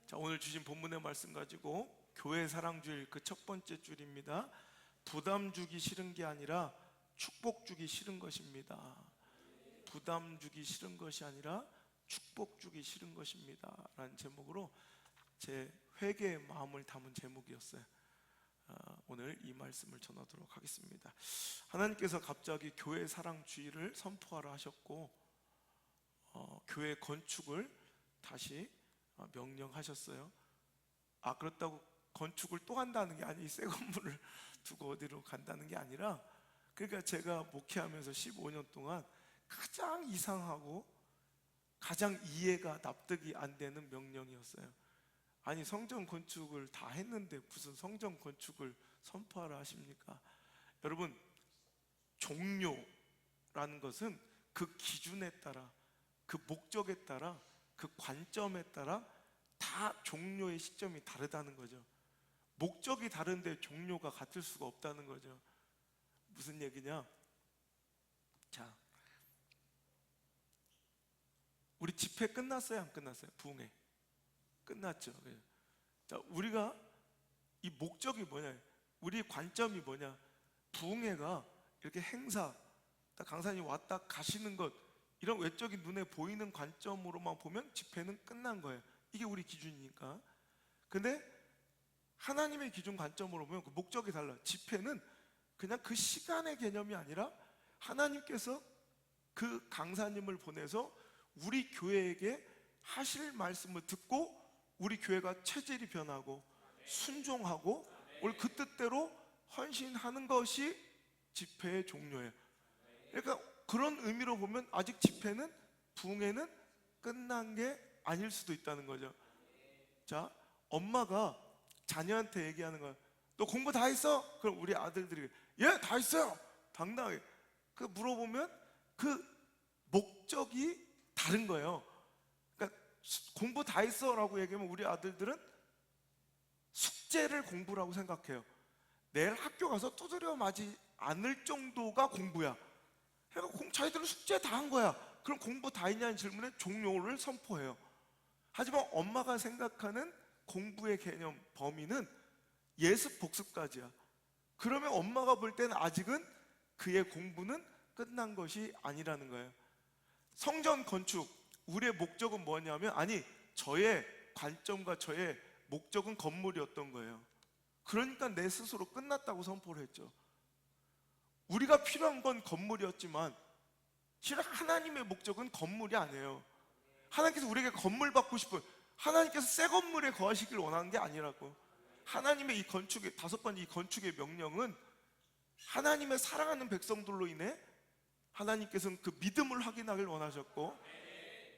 자, 오늘 주신 본문의 말씀 가지고 교회 사랑주일 그 첫 번째 줄입니다. 부담 주기 싫은 게 아니라 축복 주기 싫은 것입니다. 부담 주기 싫은 것이 아니라 축복 주기 싫은 것입니다 라는 제목으로 제 회개의 마음을 담은 제목이었어요. 오늘 이 말씀을 전하도록 하겠습니다. 하나님께서 갑자기 교회 사랑주의를 선포하라 하셨고 교회 건축을 다시 명령하셨어요. 그렇다고 건축을 또 한다는 게 아니, 새 건물을 두고 어디로 간다는 게 아니라, 그러니까 제가 목회하면서 15년 동안 가장 이상하고 가장 이해가 납득이 안 되는 명령이었어요. 아니, 성전 건축을 다 했는데 무슨 성전 건축을 선포하라 하십니까? 여러분, 종료라는 것은 그 기준에 따라, 그 목적에 따라, 그 관점에 따라 다 종료의 시점이 다르다는 거죠. 목적이 다른데 종료가 같을 수가 없다는 거죠. 무슨 얘기냐? 자, 우리 집회 끝났어요? 안 끝났어요? 부흥회 끝났죠. 자, 우리가 이 목적이 뭐냐, 우리 관점이 뭐냐? 부흥회가 이렇게 행사, 강사님 왔다 가시는 것, 이런 외적인 눈에 보이는 관점으로만 보면 집회는 끝난 거예요. 이게 우리 기준이니까. 근데 하나님의 기준 관점으로 보면 그 목적이 달라요. 집회는 그냥 그 시간의 개념이 아니라 하나님께서 그 강사님을 보내서 우리 교회에게 하실 말씀을 듣고 우리 교회가 체질이 변하고 순종하고 우리 그 뜻대로 헌신하는 것이 집회의 종료예요. 그러니까 그런 의미로 보면 아직 집회는, 부흥회는 끝난 게 아닐 수도 있다는 거죠. 자, 엄마가 자녀한테 얘기하는 거야. 너 공부 다 했어? 그럼 우리 아들들이 예, 다 했어요. 당당하게. 그 물어보면 그 목적이 다른 거예요. 그러니까 공부 다 했어 라고 얘기하면 우리 아들들은 숙제를 공부라고 생각해요. 내일 학교 가서 두드려 맞지 않을 정도가 공부야. 그러니까 자기들은 숙제 다 한 거야. 그럼 공부 다 했냐는 질문에 종료를 선포해요. 하지만 엄마가 생각하는 공부의 개념 범위는 예습 복습까지야. 그러면 엄마가 볼 때는 아직은 그의 공부는 끝난 것이 아니라는 거예요. 성전 건축, 우리의 목적은 뭐냐면, 아니, 저의 관점과 저의 목적은 건물이었던 거예요. 그러니까 내 스스로 끝났다고 선포를 했죠. 우리가 필요한 건 건물이었지만 실은 하나님의 목적은 건물이 아니에요. 하나님께서 우리에게 건물 받고 싶은, 하나님께서 새 건물에 거하시길 원하는 게 아니라고. 하나님의 이 건축의, 다섯 번째 이 건축의 명령은 하나님의 사랑하는 백성들로 인해 하나님께서는 그 믿음을 확인하길 원하셨고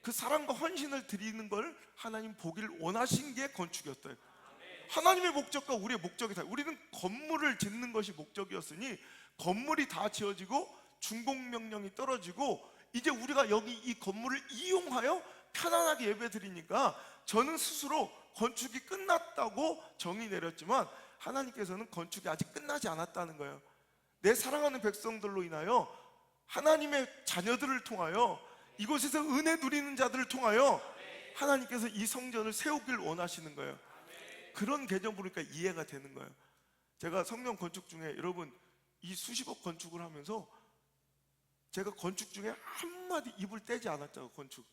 그 사랑과 헌신을 드리는 걸 하나님 보기를 원하신 게 건축이었어요. 하나님의 목적과 우리의 목적이 다르다. 우리는 건물을 짓는 것이 목적이었으니 건물이 다 지어지고 준공명령이 떨어지고 이제 우리가 여기 이 건물을 이용하여 편안하게 예배 드리니까 저는 스스로 건축이 끝났다고 정의 내렸지만 하나님께서는 건축이 아직 끝나지 않았다는 거예요. 내 사랑하는 백성들로 인하여, 하나님의 자녀들을 통하여, 이곳에서 은혜 누리는 자들을 통하여 하나님께서 이 성전을 세우길 원하시는 거예요. 그런 개념으로 그러니까 이해가 되는 거예요. 제가 성령 건축 중에, 여러분, 이 수십억 건축을 하면서 제가 건축 중에 한마디 입을 떼지 않았죠. 건축.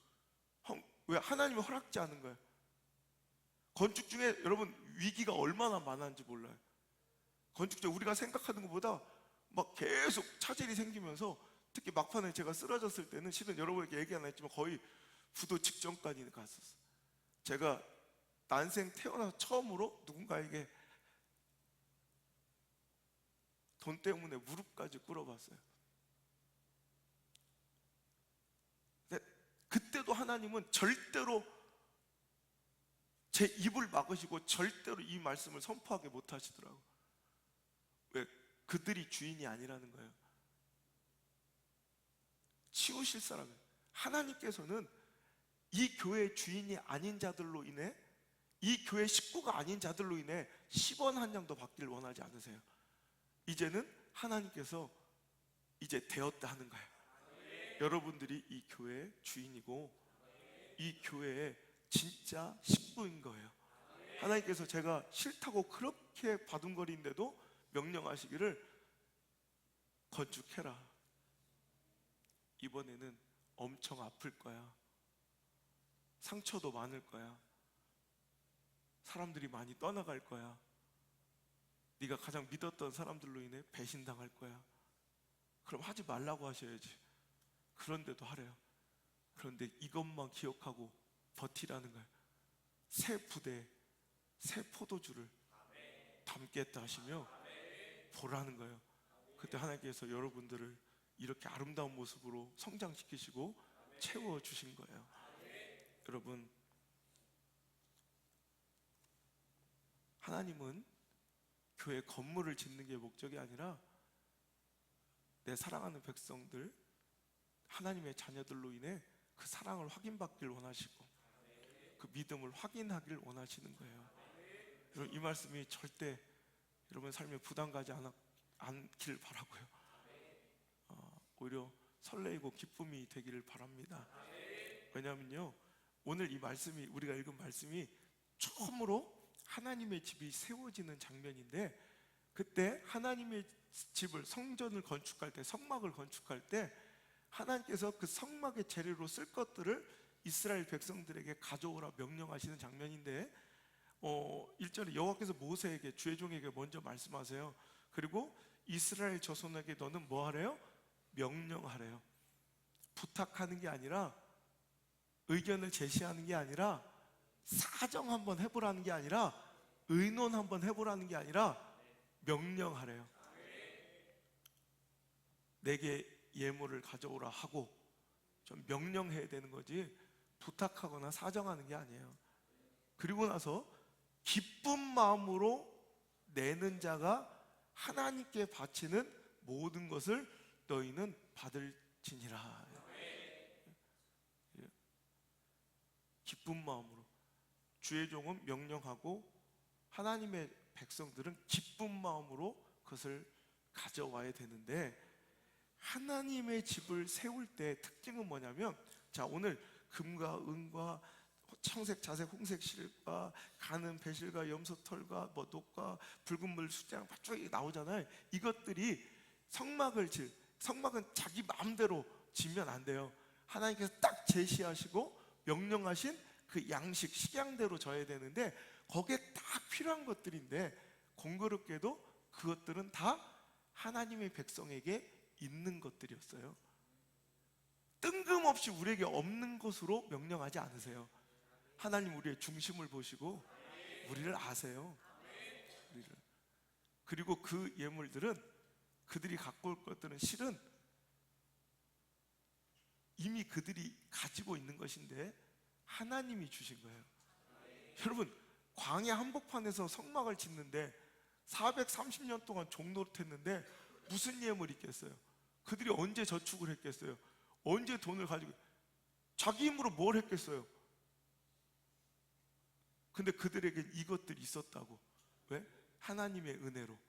왜? 하나님이 허락지 않은 거예요. 건축 중에 여러분 위기가 얼마나 많았는지 몰라요. 건축 중에 우리가 생각하는 것보다 막 계속 차질이 생기면서, 특히 막판에 제가 쓰러졌을 때는 실은 여러분에게 얘기 안 했지만 거의 부도 직전까지 갔었어요. 제가 난생 태어나서 처음으로 누군가에게 돈 때문에 무릎까지 꿇어봤어요. 그때도 하나님은 절대로 제 입을 막으시고 절대로 이 말씀을 선포하게 못 하시더라고요. 왜? 그들이 주인이 아니라는 거예요. 치우실 사람은 하나님께서는 이 교회의 주인이 아닌 자들로 인해, 이 교회 식구가 아닌 자들로 인해 10원 한 장도 받기를 원하지 않으세요. 이제는 하나님께서 이제 되었다 하는 거예요. 여러분들이 이 교회의 주인이고 이 교회의 진짜 식구인 거예요. 하나님께서 제가 싫다고 그렇게 바둥거리는데도 명령하시기를 건축해라. 이번에는 엄청 아플 거야. 상처도 많을 거야. 사람들이 많이 떠나갈 거야. 네가 가장 믿었던 사람들로 인해 배신당할 거야. 그럼 하지 말라고 하셔야지. 그런데도 하래요. 그런데 이것만 기억하고 버티라는 거예요. 새 부대, 새 포도주를 담겠다 하시며 보라는 거예요. 그때 하나님께서 여러분들을 이렇게 아름다운 모습으로 성장시키시고 채워주신 거예요. 여러분, 하나님은 교회 건물을 짓는 게 목적이 아니라 내 사랑하는 백성들, 하나님의 자녀들로 인해 그 사랑을 확인받길 원하시고 그 믿음을 확인하길 원하시는 거예요. 여러분, 이 말씀이 절대 여러분 삶에 부담 가지 않길 바라고요. 오히려 설레이고 기쁨이 되기를 바랍니다. 왜냐하면요, 오늘 이 말씀이, 우리가 읽은 말씀이 처음으로 하나님의 집이 세워지는 장면인데, 그때 하나님의 집을, 성전을 건축할 때, 성막을 건축할 때 하나님께서 그 성막의 재료로 쓸 것들을 이스라엘 백성들에게 가져오라 명령하시는 장면인데, 1절에 여호와께서 모세에게, 주의 종에게 먼저 말씀하세요. 그리고 이스라엘 자손에게 너는 뭐 하래요? 명령하래요. 부탁하는 게 아니라, 의견을 제시하는 게 아니라, 사정 한번 해보라는 게 아니라, 의논 한번 해보라는 게 아니라 명령하래요. 내게 예물을 가져오라 하고 좀 명령해야 되는 거지 부탁하거나 사정하는 게 아니에요. 그리고 나서 기쁜 마음으로 내는 자가 하나님께 바치는 모든 것을 너희는 받을지니라. 기쁜 마음으로. 주의 종은 명령하고 하나님의 백성들은 기쁜 마음으로 그것을 가져와야 되는데, 하나님의 집을 세울 때 특징은 뭐냐면, 자, 오늘 금과 은과 청색, 자색, 홍색 실과 가는 배실과 염소털과 뭐 녹과 붉은 물 숫자랑 쭉 나오잖아요. 이것들이 성막은 자기 마음대로 지면 안 돼요. 하나님께서 딱 제시하시고 명령하신 그 양식, 식양대로 져야 되는데, 거기에 딱 필요한 것들인데, 공교롭게도 그것들은 다 하나님의 백성에게 있는 것들이었어요. 뜬금없이 우리에게 없는 것으로 명령하지 않으세요. 하나님 우리의 중심을 보시고 우리를 아세요. 그리고 그 예물들은, 그들이 갖고 올 것들은 실은 이미 그들이 가지고 있는 것인데 하나님이 주신 거예요. 여러분, 광야 한복판에서 성막을 짓는데 430년 동안 종노릇했는데 무슨 예물이 있겠어요? 그들이 언제 저축을 했겠어요? 언제 돈을 가지고, 자기 힘으로 뭘 했겠어요? 근데 그들에게 이것들이 있었다고. 왜? 하나님의 은혜로.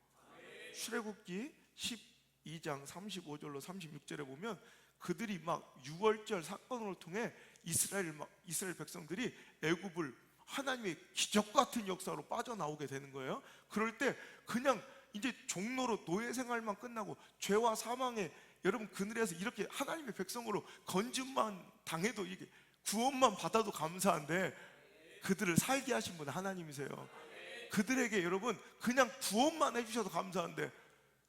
출애굽기 12장 35절로 36절에 보면 그들이 막 유월절 사건을 통해 이스라엘 백성들이 애굽을 하나님의 기적 같은 역사로 빠져나오게 되는 거예요. 그럴 때 그냥 이제 종로로 노예 생활만 끝나고 죄와 사망에, 여러분 그늘에서 이렇게 하나님의 백성으로 건짐만 당해도, 이게 구원만 받아도 감사한데, 그들을 살게 하신 분은 하나님이세요. 그들에게 여러분 그냥 구원만 해주셔도 감사한데,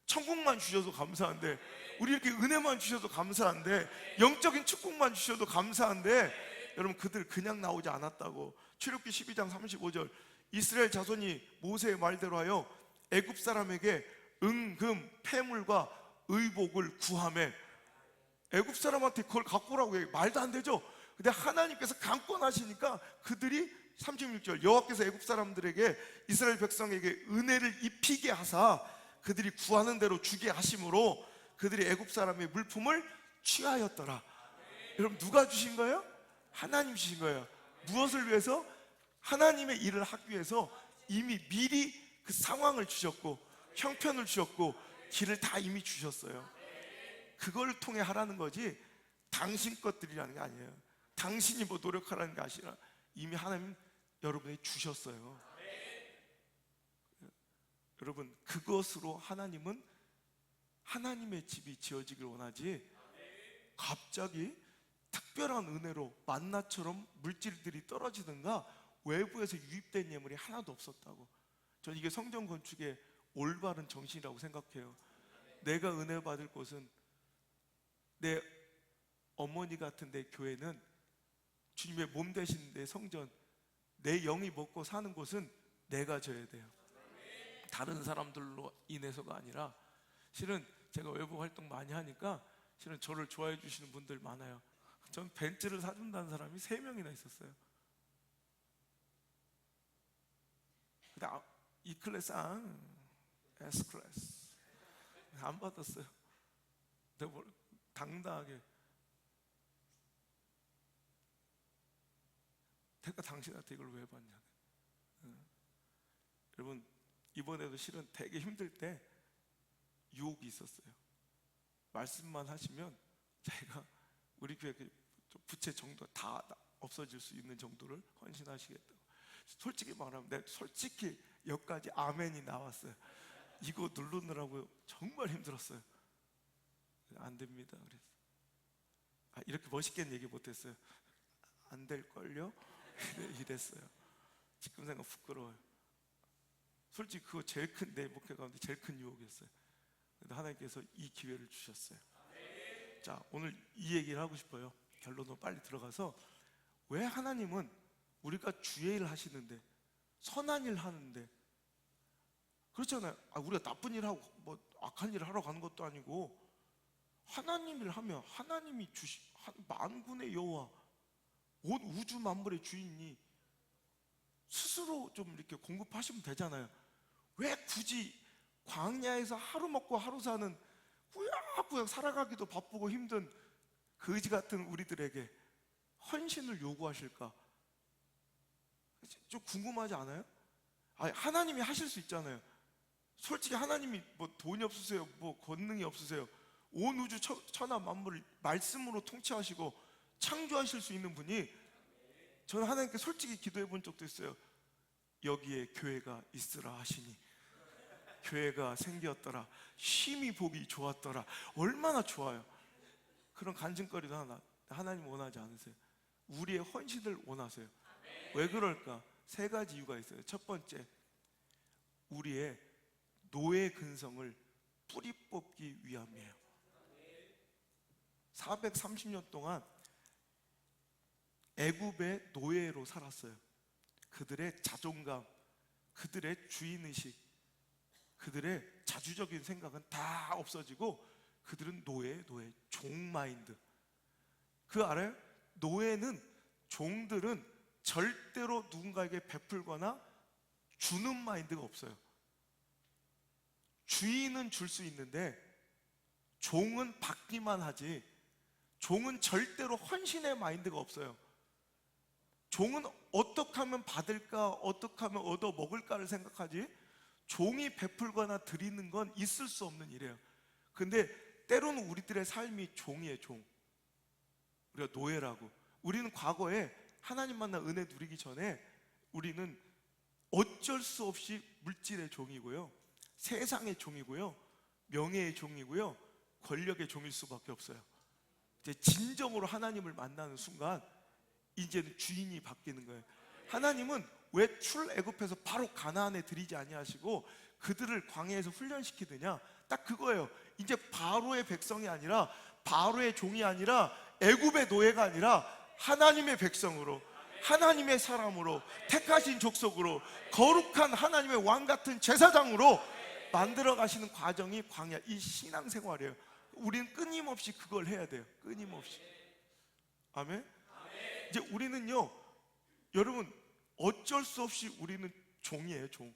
천국만 주셔도 감사한데, 우리 이렇게 은혜만 주셔도 감사한데, 영적인 축복만 주셔도 감사한데, 여러분 그들 그냥 나오지 않았다고. 출애굽기 12장 35절, 이스라엘 자손이 모세의 말대로 하여 애굽 사람에게 은금 폐물과 의복을 구하매. 애굽 사람한테 그걸 갖고 오라고 해요. 말도 안 되죠. 근데 하나님께서 강권하시니까 그들이 36절, 여호와께서 애굽 사람들에게, 이스라엘 백성에게 은혜를 입히게 하사 그들이 구하는 대로 주게 하심으로 그들이 애굽 사람의 물품을 취하였더라. 여러분, 누가 주신 거예요? 하나님 주신 거예요. 무엇을 위해서? 하나님의 일을 하기 위해서 이미 미리 그 상황을 주셨고 형편을 주셨고 길을 다 이미 주셨어요. 그걸 통해 하라는 거지 당신 것들이라는 게 아니에요. 당신이 뭐 노력하라는 게 아니라 이미 하나님 여러분이 주셨어요. 여러분, 그것으로 하나님은 하나님의 집이 지어지길 원하지, 갑자기 특별한 은혜로 만나처럼 물질들이 떨어지든가 외부에서 유입된 예물이 하나도 없었다고. 저는 이게 성전 건축의 올바른 정신이라고 생각해요. 내가 은혜 받을 곳은, 내 어머니 같은 내 교회는 주님의 몸 되신 내 성전, 내 영이 먹고 사는 곳은 내가 져야 돼요. 다른 사람들로 인해서가 아니라. 실은 제가 외부 활동 많이 하니까 실은 저를 좋아해 주시는 분들 많아요. 전 벤츠를 사준다는 사람이 3명이나 있었어요. 근데 E 클래스, S 클래스 안 받았어요. 내가 당당하게, 내가 당신한테 이걸 왜 받냐. 여러분, 이번에도 실은 되게 힘들 때 유혹이 있었어요. 말씀만 하시면 제가 우리 교회 부채 정도 다 없어질 수 있는 정도를 헌신하시겠다고. 솔직히 말하면 내가 솔직히 여기까지 아멘이 나왔어요. 이거 누르느라고 정말 힘들었어요. 안 됩니다. 그래서 이렇게 멋있게는 얘기 못했어요. 안 될걸요? 이랬어요. 지금 생각 부끄러워요. 솔직히 그거 제일 큰, 내 목회 가운데 제일 큰 유혹이었어요. 근데 하나님께서 이 기회를 주셨어요. 자, 오늘 이 얘기를 하고 싶어요. 결론으로 빨리 들어가서, 왜 하나님은 우리가 주의 일 하시는데, 선한 일 하는데, 그렇잖아요. 우리가 나쁜 일 하고 뭐 악한 일을 하러 가는 것도 아니고, 하나님 일 하면 하나님이 만군의 여호와, 온 우주 만물의 주인이 스스로 좀 이렇게 공급하시면 되잖아요. 왜 굳이 광야에서 하루 먹고 하루 사는 꾸역꾸역 살아가기도 바쁘고 힘든 거지 같은 우리들에게 헌신을 요구하실까? 좀 궁금하지 않아요? 하나님이 하실 수 있잖아요. 솔직히 하나님이 뭐 돈이 없으세요, 뭐 권능이 없으세요. 온 우주 천하 만물을 말씀으로 통치하시고 창조하실 수 있는 분이, 저는 하나님께 솔직히 기도해 본 적도 있어요. 여기에 교회가 있으라 하시니 교회가 생겼더라, 심히 보기 좋았더라. 얼마나 좋아요. 그런 간증거리도 하나. 하나님 원하지 않으세요. 우리의 헌신을 원하세요. 왜 그럴까? 3가지 이유가 있어요. 첫 번째, 우리의 노예 근성을 뿌리 뽑기 위함이에요. 430년 동안 애굽의 노예로 살았어요. 그들의 자존감, 그들의 주인의식, 그들의 자주적인 생각은 다 없어지고 그들은 노예, 종마인드. 그 알아요? 노예는, 종들은 절대로 누군가에게 베풀거나 주는 마인드가 없어요. 주인은 줄 수 있는데 종은 받기만 하지, 종은 절대로 헌신의 마인드가 없어요. 종은 어떻게 하면 받을까, 어떻게 하면 얻어 먹을까를 생각하지, 종이 베풀거나 드리는 건 있을 수 없는 일이에요. 근데 때로는 우리들의 삶이 종이에요. 종. 우리가 노예라고. 우리는 과거에 하나님 만나 은혜 누리기 전에 우리는 어쩔 수 없이 물질의 종이고요, 세상의 종이고요, 명예의 종이고요, 권력의 종일 수밖에 없어요. 이제 진정으로 하나님을 만나는 순간 이제는 주인이 바뀌는 거예요. 하나님은 왜 출애굽해서 바로 가나안에 들이지 아니하시고 그들을 광야에서 훈련시키느냐? 딱 그거예요. 이제 바로의 백성이 아니라, 바로의 종이 아니라, 애굽의 노예가 아니라 하나님의 백성으로, 하나님의 사람으로, 택하신 족속으로, 거룩한 하나님의 왕 같은 제사장으로 만들어 가시는 과정이 광야, 이 신앙생활이에요. 우리는 끊임없이 그걸 해야 돼요. 끊임없이. 아멘? 이제 우리는요, 여러분, 어쩔 수 없이 우리는 종이에요. 종.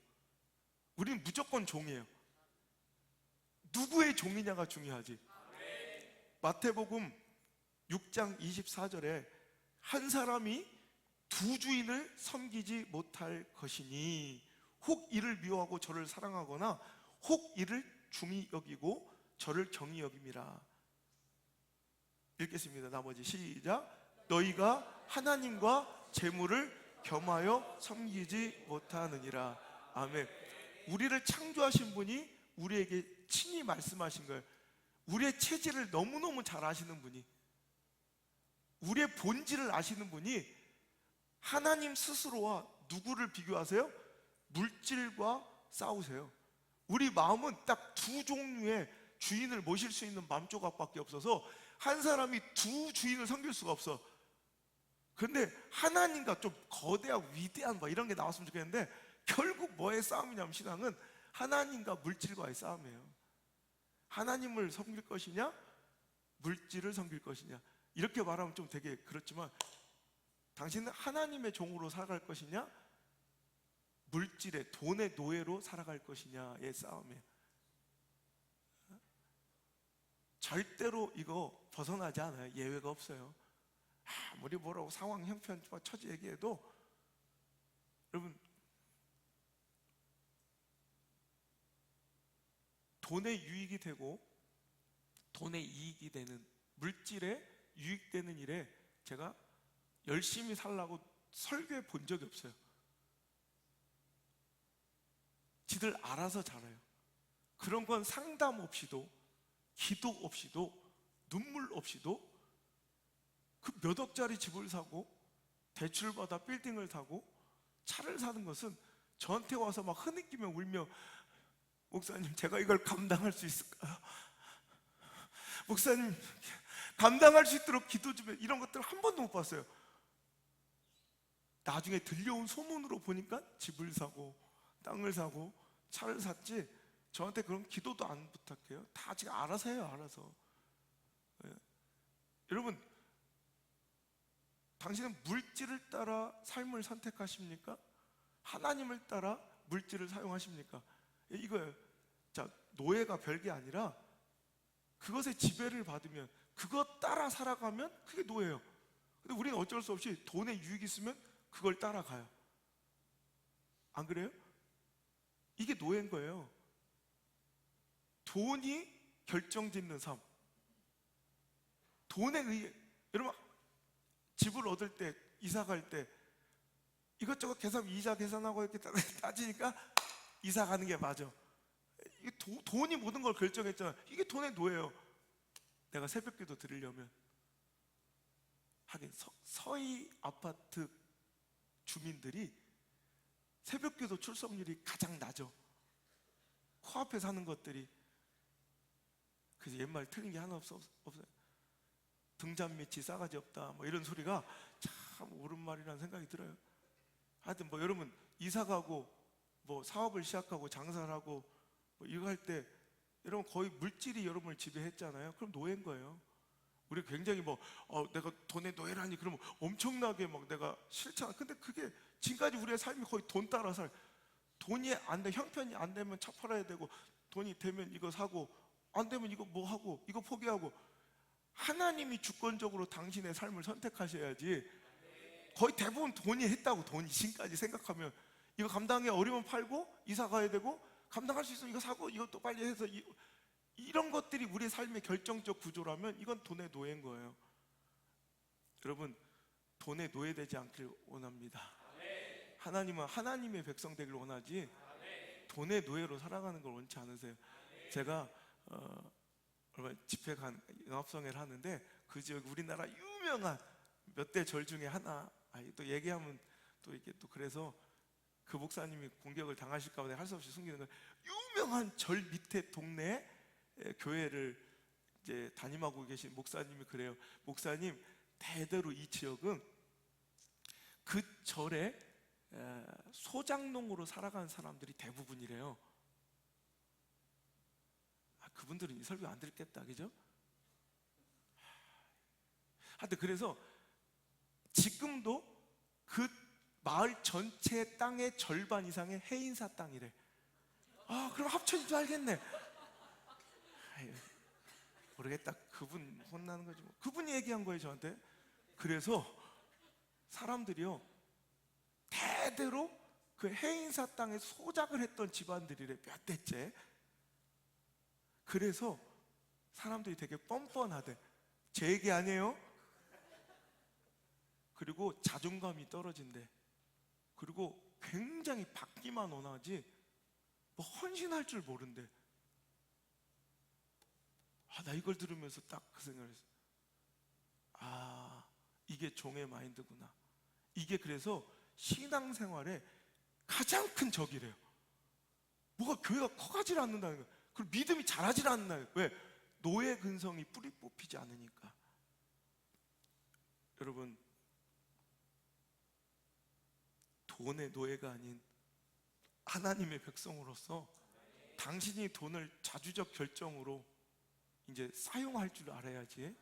우리는 무조건 종이에요. 누구의 종이냐가 중요하지. 마태복음 6장 24절에 한 사람이 두 주인을 섬기지 못할 것이니 혹 이를 미워하고 저를 사랑하거나 혹 이를 중히 여기고 저를 경히 여김이라. 읽겠습니다. 나머지 시작. 너희가 하나님과 재물을 겸하여 섬기지 못하느니라. 아멘. 우리를 창조하신 분이 우리에게 친히 말씀하신 거예요. 우리의 체질을 너무너무 잘 아시는 분이, 우리의 본질을 아시는 분이 하나님 스스로와 누구를 비교하세요? 물질과 싸우세요. 우리 마음은 딱 두 종류의 주인을 모실 수 있는 마음 조각밖에 없어서 한 사람이 두 주인을 섬길 수가 없어. 그런데 하나님과 좀 거대하고 위대한 뭐 이런 게 나왔으면 좋겠는데, 결국 뭐의 싸움이냐면 신앙은 하나님과 물질과의 싸움이에요. 하나님을 섬길 것이냐, 물질을 섬길 것이냐. 이렇게 말하면 좀 되게 그렇지만, 당신은 하나님의 종으로 살아갈 것이냐, 물질의 돈의 노예로 살아갈 것이냐의 싸움이에요. 절대로 이거 벗어나지 않아요. 예외가 없어요. 아무리 뭐라고 상황, 형편, 처지 얘기해도 여러분, 돈의 유익이 되고 돈의 이익이 되는, 물질에 유익되는 일에 제가 열심히 살라고 설교해 본 적이 없어요. 지들 알아서 잘해요. 그런 건 상담 없이도, 기도 없이도, 눈물 없이도 그 몇 억짜리 집을 사고 대출 받아 빌딩을 사고 차를 사는 것은 저한테 와서 막 흐느끼며 울며, 목사님 제가 이걸 감당할 수 있을까요? 목사님 감당할 수 있도록 기도 좀 해. 이런 것들 한 번도 못 봤어요. 나중에 들려온 소문으로 보니까 집을 사고 땅을 사고 차를 샀지, 저한테 그런 기도도 안 부탁해요. 다 지가 알아서 해요. 알아서. 예. 여러분, 당신은 물질을 따라 삶을 선택하십니까? 하나님을 따라 물질을 사용하십니까? 이거예요. 자, 노예가 별게 아니라 그것에 지배를 받으면, 그것 따라 살아가면 그게 노예예요. 근데 우리는 어쩔 수 없이 돈에 유익이 있으면 그걸 따라가요. 안 그래요? 이게 노예인 거예요. 돈이 결정짓는 삶. 돈에 의해, 여러분 집을 얻을 때, 이사 갈 때 이것저것 계산, 이자 계산하고 이렇게 따지니까 이사 가는 게 맞아. 이게 돈이 모든 걸 결정했잖아. 이게 돈의 노예예요. 내가 새벽기도 드리려면, 하긴 서희 아파트 주민들이 새벽기도 출석률이 가장 낮아. 코앞에 사는 것들이. 그래서 옛말 틀린 게 하나 없어요. 등잔 밑이 싸가지 없다, 뭐 이런 소리가 참 옳은 말이라는 생각이 들어요. 하여튼 뭐 여러분 이사 가고 뭐 사업을 시작하고 장사를 하고 뭐 이거 할 때 여러분 거의 물질이 여러분을 지배했잖아요. 그럼 노예인 거예요. 우리 굉장히 뭐 내가 돈의 노예라니 그러면 엄청나게 막 내가 싫잖아. 근데 그게 지금까지 우리의 삶이 거의 돈 따라 살. 돈이 안 돼, 형편이 안 되면 차 팔아야 되고, 돈이 되면 이거 사고, 안 되면 이거 뭐 하고, 이거 포기하고. 하나님이 주권적으로 당신의 삶을 선택하셔야지. 거의 대부분 돈이 했다고. 돈이 지금까지 생각하면 이거 감당이 어려우면 팔고 이사 가야 되고, 감당할 수 있으면 이거 사고 이것도 빨리 해서 이런 것들이 우리의 삶의 결정적 구조라면 이건 돈의 노예인 거예요. 여러분, 돈의 노예되지 않길 원합니다. 하나님은 하나님의 백성 되길 원하지 돈의 노예로 살아가는 걸 원치 않으세요. 제가 얼마 집회 영합성회를 하는데 그 지역 우리나라 유명한 몇 대 절 중에 하나, 또 얘기하면 또 이게 또 그래서 그 목사님이 공격을 당하실까 봐 할 수 없이 숨기는 거예요. 유명한 절 밑에 동네 교회를 이제 담임하고 계신 목사님이 그래요. 목사님, 대대로 이 지역은 그 절에 소장농으로 살아가는 사람들이 대부분이래요. 그분들은 이 설교 안 들겠다, 그죠? 하여튼 그래서 지금도 그 마을 전체 땅의 절반 이상의 해인사 땅이래. 그럼 합쳐진 줄 알겠네. 모르겠다. 그분 혼나는 거지 뭐. 그분이 얘기한 거예요 저한테. 그래서 사람들이요 대대로 그 해인사 땅에 소작을 했던 집안들이래, 몇 대째. 그래서 사람들이 되게 뻔뻔하대. 제 얘기 아니에요? 그리고 자존감이 떨어진대. 그리고 굉장히 받기만 원하지 뭐 헌신할 줄 모른대. 나 이걸 들으면서 딱 그 생각을 했어요. 이게 종의 마인드구나. 이게 그래서 신앙생활에 가장 큰 적이래요. 뭐가 교회가 커가질 않는다는 거예요. 그리고 믿음이 자라질 않나요? 왜? 노예 근성이 뿌리 뽑히지 않으니까. 여러분, 돈의 노예가 아닌 하나님의 백성으로서 당신이 돈을 자주적 결정으로 이제 사용할 줄 알아야지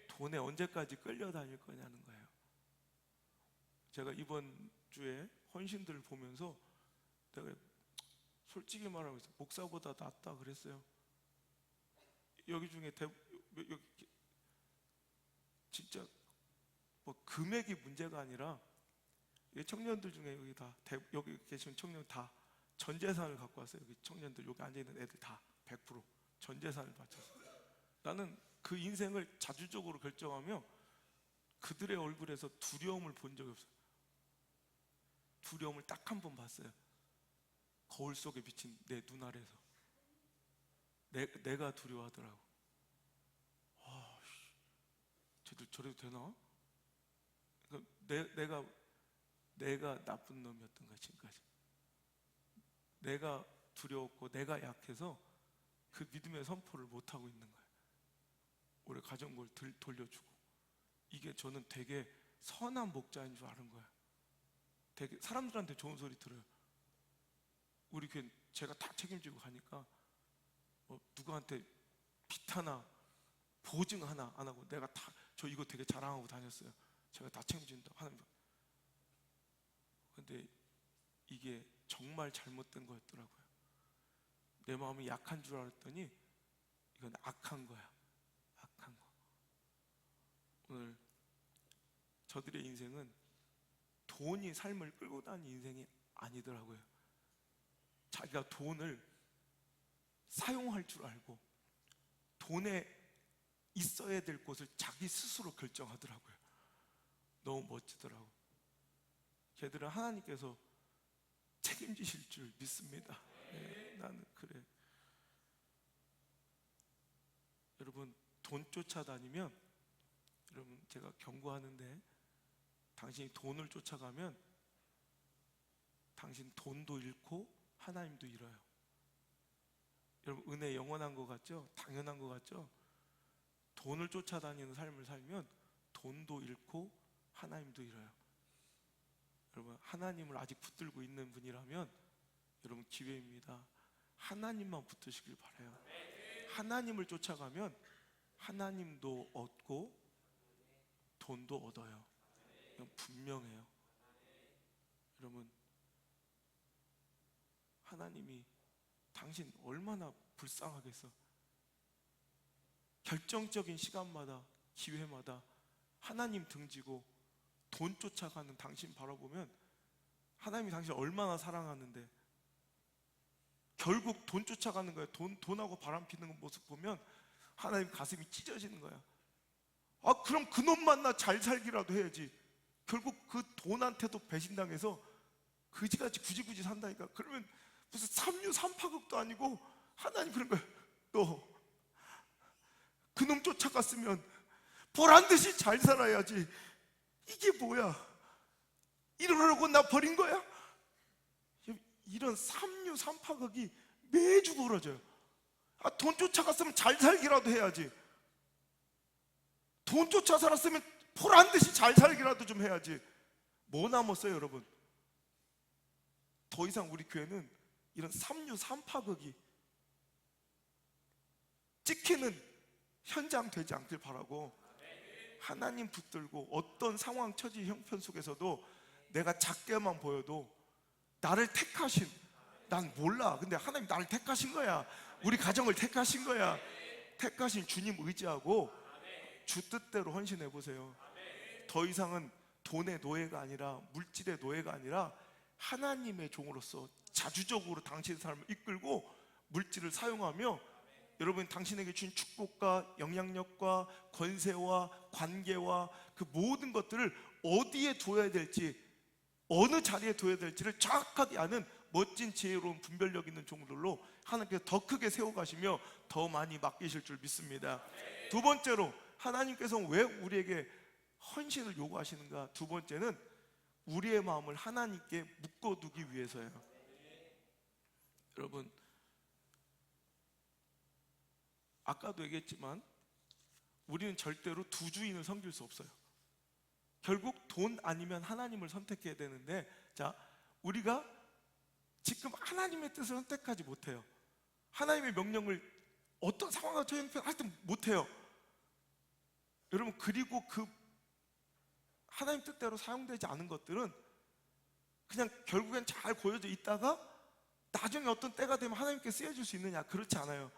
돈에 언제까지 끌려다닐 거냐는 거예요. 제가 이번 주에 헌신들을 보면서 내가 솔직히 말하고 있어요. 목사보다 낫다 그랬어요. 여기 중에 여기 진짜 뭐 금액이 문제가 아니라 청년들 중에 여기 계신 청년 다 전 재산을 갖고 왔어요. 여기 청년들 여기 앉아 있는 애들 다 100% 전 재산을 바쳤어요. 나는 그 인생을 자주적으로 결정하며 그들의 얼굴에서 두려움을 본 적이 없어요. 두려움을 딱 한 번 봤어요. 거울 속에 비친 내 눈 아래서 내가 두려워하더라고. 쟤들 저래도 되나? 그러니까 내가 나쁜 놈이었던 거야 지금까지. 내가 두려웠고 내가 약해서 그 믿음의 선포를 못 하고 있는 거야. 올해 가정골 돌려주고. 이게 저는 되게 선한 목자인 줄 아는 거야. 되게 사람들한테 좋은 소리 들어요. 우리 교회 제가 다 책임지고 가니까 누구한테 빚 하나 보증 하나 안 하고 내가 다 저 이거 되게 자랑하고 다녔어요. 제가 다 책임진다 하는. 근데 이게 정말 잘못된 거였더라고요. 내 마음이 약한 줄 알았더니 이건 악한 거야. 악한 거. 오늘 저들의 인생은 돈이 삶을 끌고 다니는 인생이 아니더라고요. 자기가 돈을 사용할 줄 알고 돈에 있어야 될 곳을 자기 스스로 결정하더라고요. 너무 멋지더라고. 걔들은 하나님께서 책임지실 줄 믿습니다. 네, 나는 그래. 여러분, 돈 쫓아다니면, 여러분 제가 경고하는데, 당신이 돈을 쫓아가면 당신 돈도 잃고 하나님도 잃어요. 여러분, 은혜 영원한 것 같죠? 당연한 것 같죠? 돈을 쫓아다니는 삶을 살면 돈도 잃고 하나님도 잃어요. 여러분, 하나님을 아직 붙들고 있는 분이라면 여러분 기회입니다. 하나님만 붙으시길 바라요. 하나님을 쫓아가면 하나님도 얻고 돈도 얻어요. 이건 분명해요. 여러분, 하나님이 당신 얼마나 불쌍하겠어. 결정적인 시간마다 기회마다 하나님 등지고 돈 쫓아가는 당신 바라보면 하나님이 당신 얼마나 사랑하는데 결국 돈 쫓아가는 거야. 돈하고 바람 피는 모습 보면 하나님 가슴이 찢어지는 거야. 그럼 그놈 만나 잘 살기라도 해야지. 결국 그 돈한테도 배신당해서 그지같이 굳이 산다니까. 그러면 무슨 삼류 삼파극도 아니고 하나님 그런 거야. 너 그놈 쫓아갔으면 보란듯이 잘 살아야지. 이게 뭐야? 이러려고 나 버린 거야? 이런 삼류 삼파극이 매주 벌어져요. 돈 쫓아갔으면 잘 살기라도 해야지. 돈 쫓아 살았으면 보란듯이 잘 살기라도 좀 해야지. 뭐 남았어요 여러분? 더 이상 우리 교회는 이런 삼류 삼파극이 찍히는 현장 되지 않길 바라고, 하나님 붙들고 어떤 상황 처지 형편 속에서도 내가 작게만 보여도 나를 택하신, 난 몰라. 근데 하나님 나를 택하신 거야. 우리 가정을 택하신 거야. 택하신 주님 의지하고 주 뜻대로 헌신해 보세요. 더 이상은 돈의 노예가 아니라 물질의 노예가 아니라 하나님의 종으로서 자주적으로 당신의 삶을 이끌고 물질을 사용하며 여러분 당신에게 주신 축복과 영향력과 권세와 관계와 그 모든 것들을 어디에 둬야 될지 어느 자리에 둬야 될지를 정확하게 아는 멋진 지혜로운 분별력 있는 종들로 하나님께서 더 크게 세워가시며 더 많이 맡기실 줄 믿습니다. 두 번째로 하나님께서 왜 우리에게 헌신을 요구하시는가? 두 번째는 우리의 마음을 하나님께 묶어두기 위해서예요. 여러분, 아까도 얘기했지만 우리는 절대로 두 주인을 섬길 수 없어요. 결국 돈 아니면 하나님을 선택해야 되는데, 자, 우리가 지금 하나님의 뜻을 선택하지 못해요. 하나님의 명령을 어떤 상황과 처형할 때 못해요. 여러분, 그리고 그 하나님 뜻대로 사용되지 않은 것들은 그냥 결국엔 잘 고여져 있다가 나중에 어떤 때가 되면 하나님께 쓰여질 수 있느냐? 그렇지 않아요.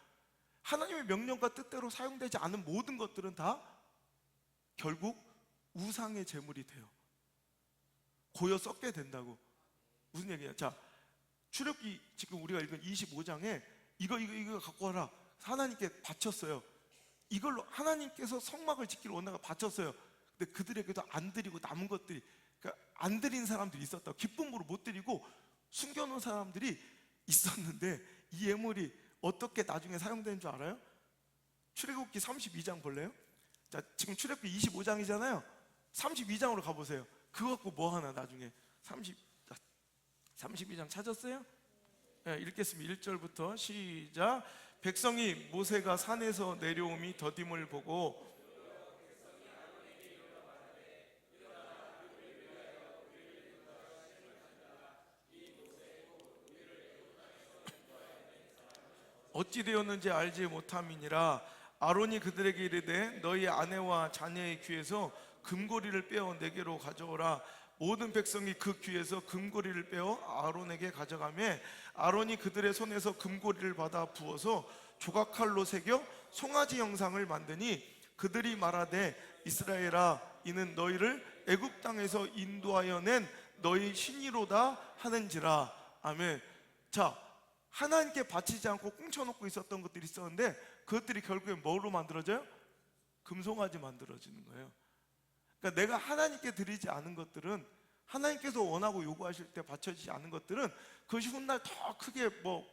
하나님의 명령과 뜻대로 사용되지 않은 모든 것들은 다 결국 우상의 제물이 돼요. 고여 썩게 된다고. 무슨 얘기야? 자, 출애굽기 지금 우리가 읽은 25장에 이거 갖고 와라, 하나님께 바쳤어요. 이걸로 하나님께서 성막을 짓기를 원하고 바쳤어요. 근데 그들에게도 안 드리고 남은 것들이, 그러니까 안 드린 사람들이 있었다고. 기쁨으로 못 드리고 숨겨놓은 사람들이 있었는데, 이 예물이 어떻게 나중에 사용되는 줄 알아요? 출애굽기 32장 볼래요? 자, 지금 출애굽기 25장이잖아요. 32장으로 가보세요. 그거 갖고 뭐 하나 나중에. 32장 찾았어요? 네, 읽겠습니다. 1절부터 시작. 백성이 모세가 산에서 내려옴이 더딤을 보고 어찌 되었는지 알지 못함이니라. 아론이 그들에게 이르되 너희 아내와 자녀의 귀에서 금고리를 빼어 내게로 가져오라. 모든 백성이 그 귀에서 금고리를 빼어 아론에게 가져가매 아론이 그들의 손에서 금고리를 받아 부어서 조각칼로 새겨 송아지 형상을 만드니 그들이 말하되 이스라엘아, 이는 너희를 애굽 땅에서 인도하여 낸 너희 신이로다 하는지라. 아멘. 자, 하나님께 바치지 않고 꽁쳐놓고 있었던 것들이 있었는데 그것들이 결국에 뭐로 만들어져요? 금송아지 만들어지는 거예요. 그러니까 내가 하나님께 드리지 않은 것들은, 하나님께서 원하고 요구하실 때 바쳐지지 않은 것들은 그것이 훗날 더 크게 뭐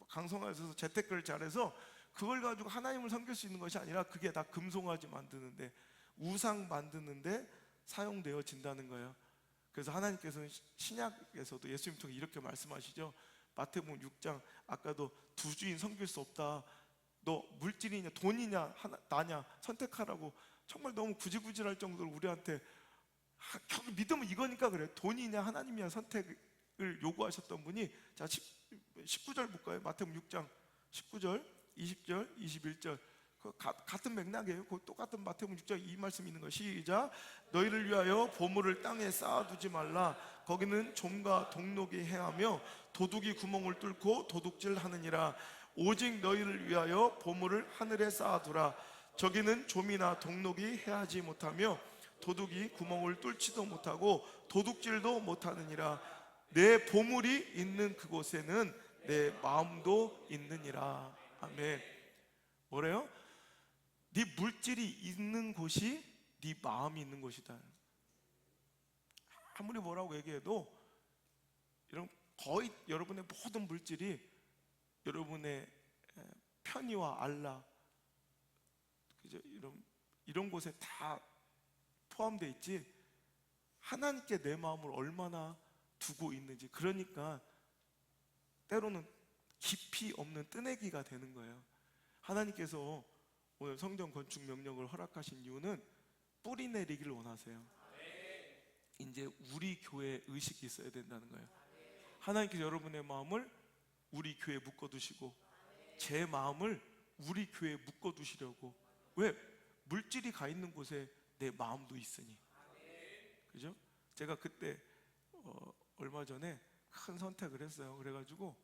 강성하셔서 재테크를 잘해서 그걸 가지고 하나님을 섬길 수 있는 것이 아니라 그게 다 금송아지 만드는데, 우상 만드는데 사용되어진다는 거예요. 그래서 하나님께서는 신약에서도 예수님 통해 이렇게 말씀하시죠. 마태복음 6장, 아까도 두 주인 섬길 수 없다. 너 물질이냐 돈이냐 나냐 선택하라고 정말 너무 구질구질할 정도로 우리한테 결국 믿음은 이거니까 그래. 돈이냐 하나님이냐 선택을 요구하셨던 분이, 자 19절 볼까요? 마태복음 6장 19절, 20절, 21절 같은 맥락이에요. 그 똑같은 마태복음 6장 이 말씀 있는 거. 시작. 너희를 위하여 보물을 땅에 쌓아두지 말라. 거기는 좀과 동록이 행하며 도둑이 구멍을 뚫고 도둑질하느니라. 오직 너희를 위하여 보물을 하늘에 쌓아두라. 저기는 좀이나 동록이 해하지 못하며 도둑이 구멍을 뚫지도 못하고 도둑질도 못하느니라. 내 보물이 있는 그곳에는 내 마음도 있느니라. 아멘. 뭐래요? 네 물질이 있는 곳이 네 마음이 있는 곳이다. 아무리 뭐라고 얘기해도 이런 거의 여러분의 모든 물질이 여러분의 편의와 안락, 그죠? 이런 곳에 다 포함되어 있지, 하나님께 내 마음을 얼마나 두고 있는지. 그러니까 때로는 깊이 없는 뜨내기가 되는 거예요. 하나님께서 오늘 성전 건축 명령을 허락하신 이유는 뿌리 내리기를 원하세요. 이제 우리 교회에 의식이 있어야 된다는 거예요. 하나님께서 여러분의 마음을 우리 교회에 묶어두시고 제 마음을 우리 교회에 묶어두시려고. 왜? 물질이 가 있는 곳에 내 마음도 있으니. 그죠? 제가 그때 얼마 전에 큰 선택을 했어요. 그래가지고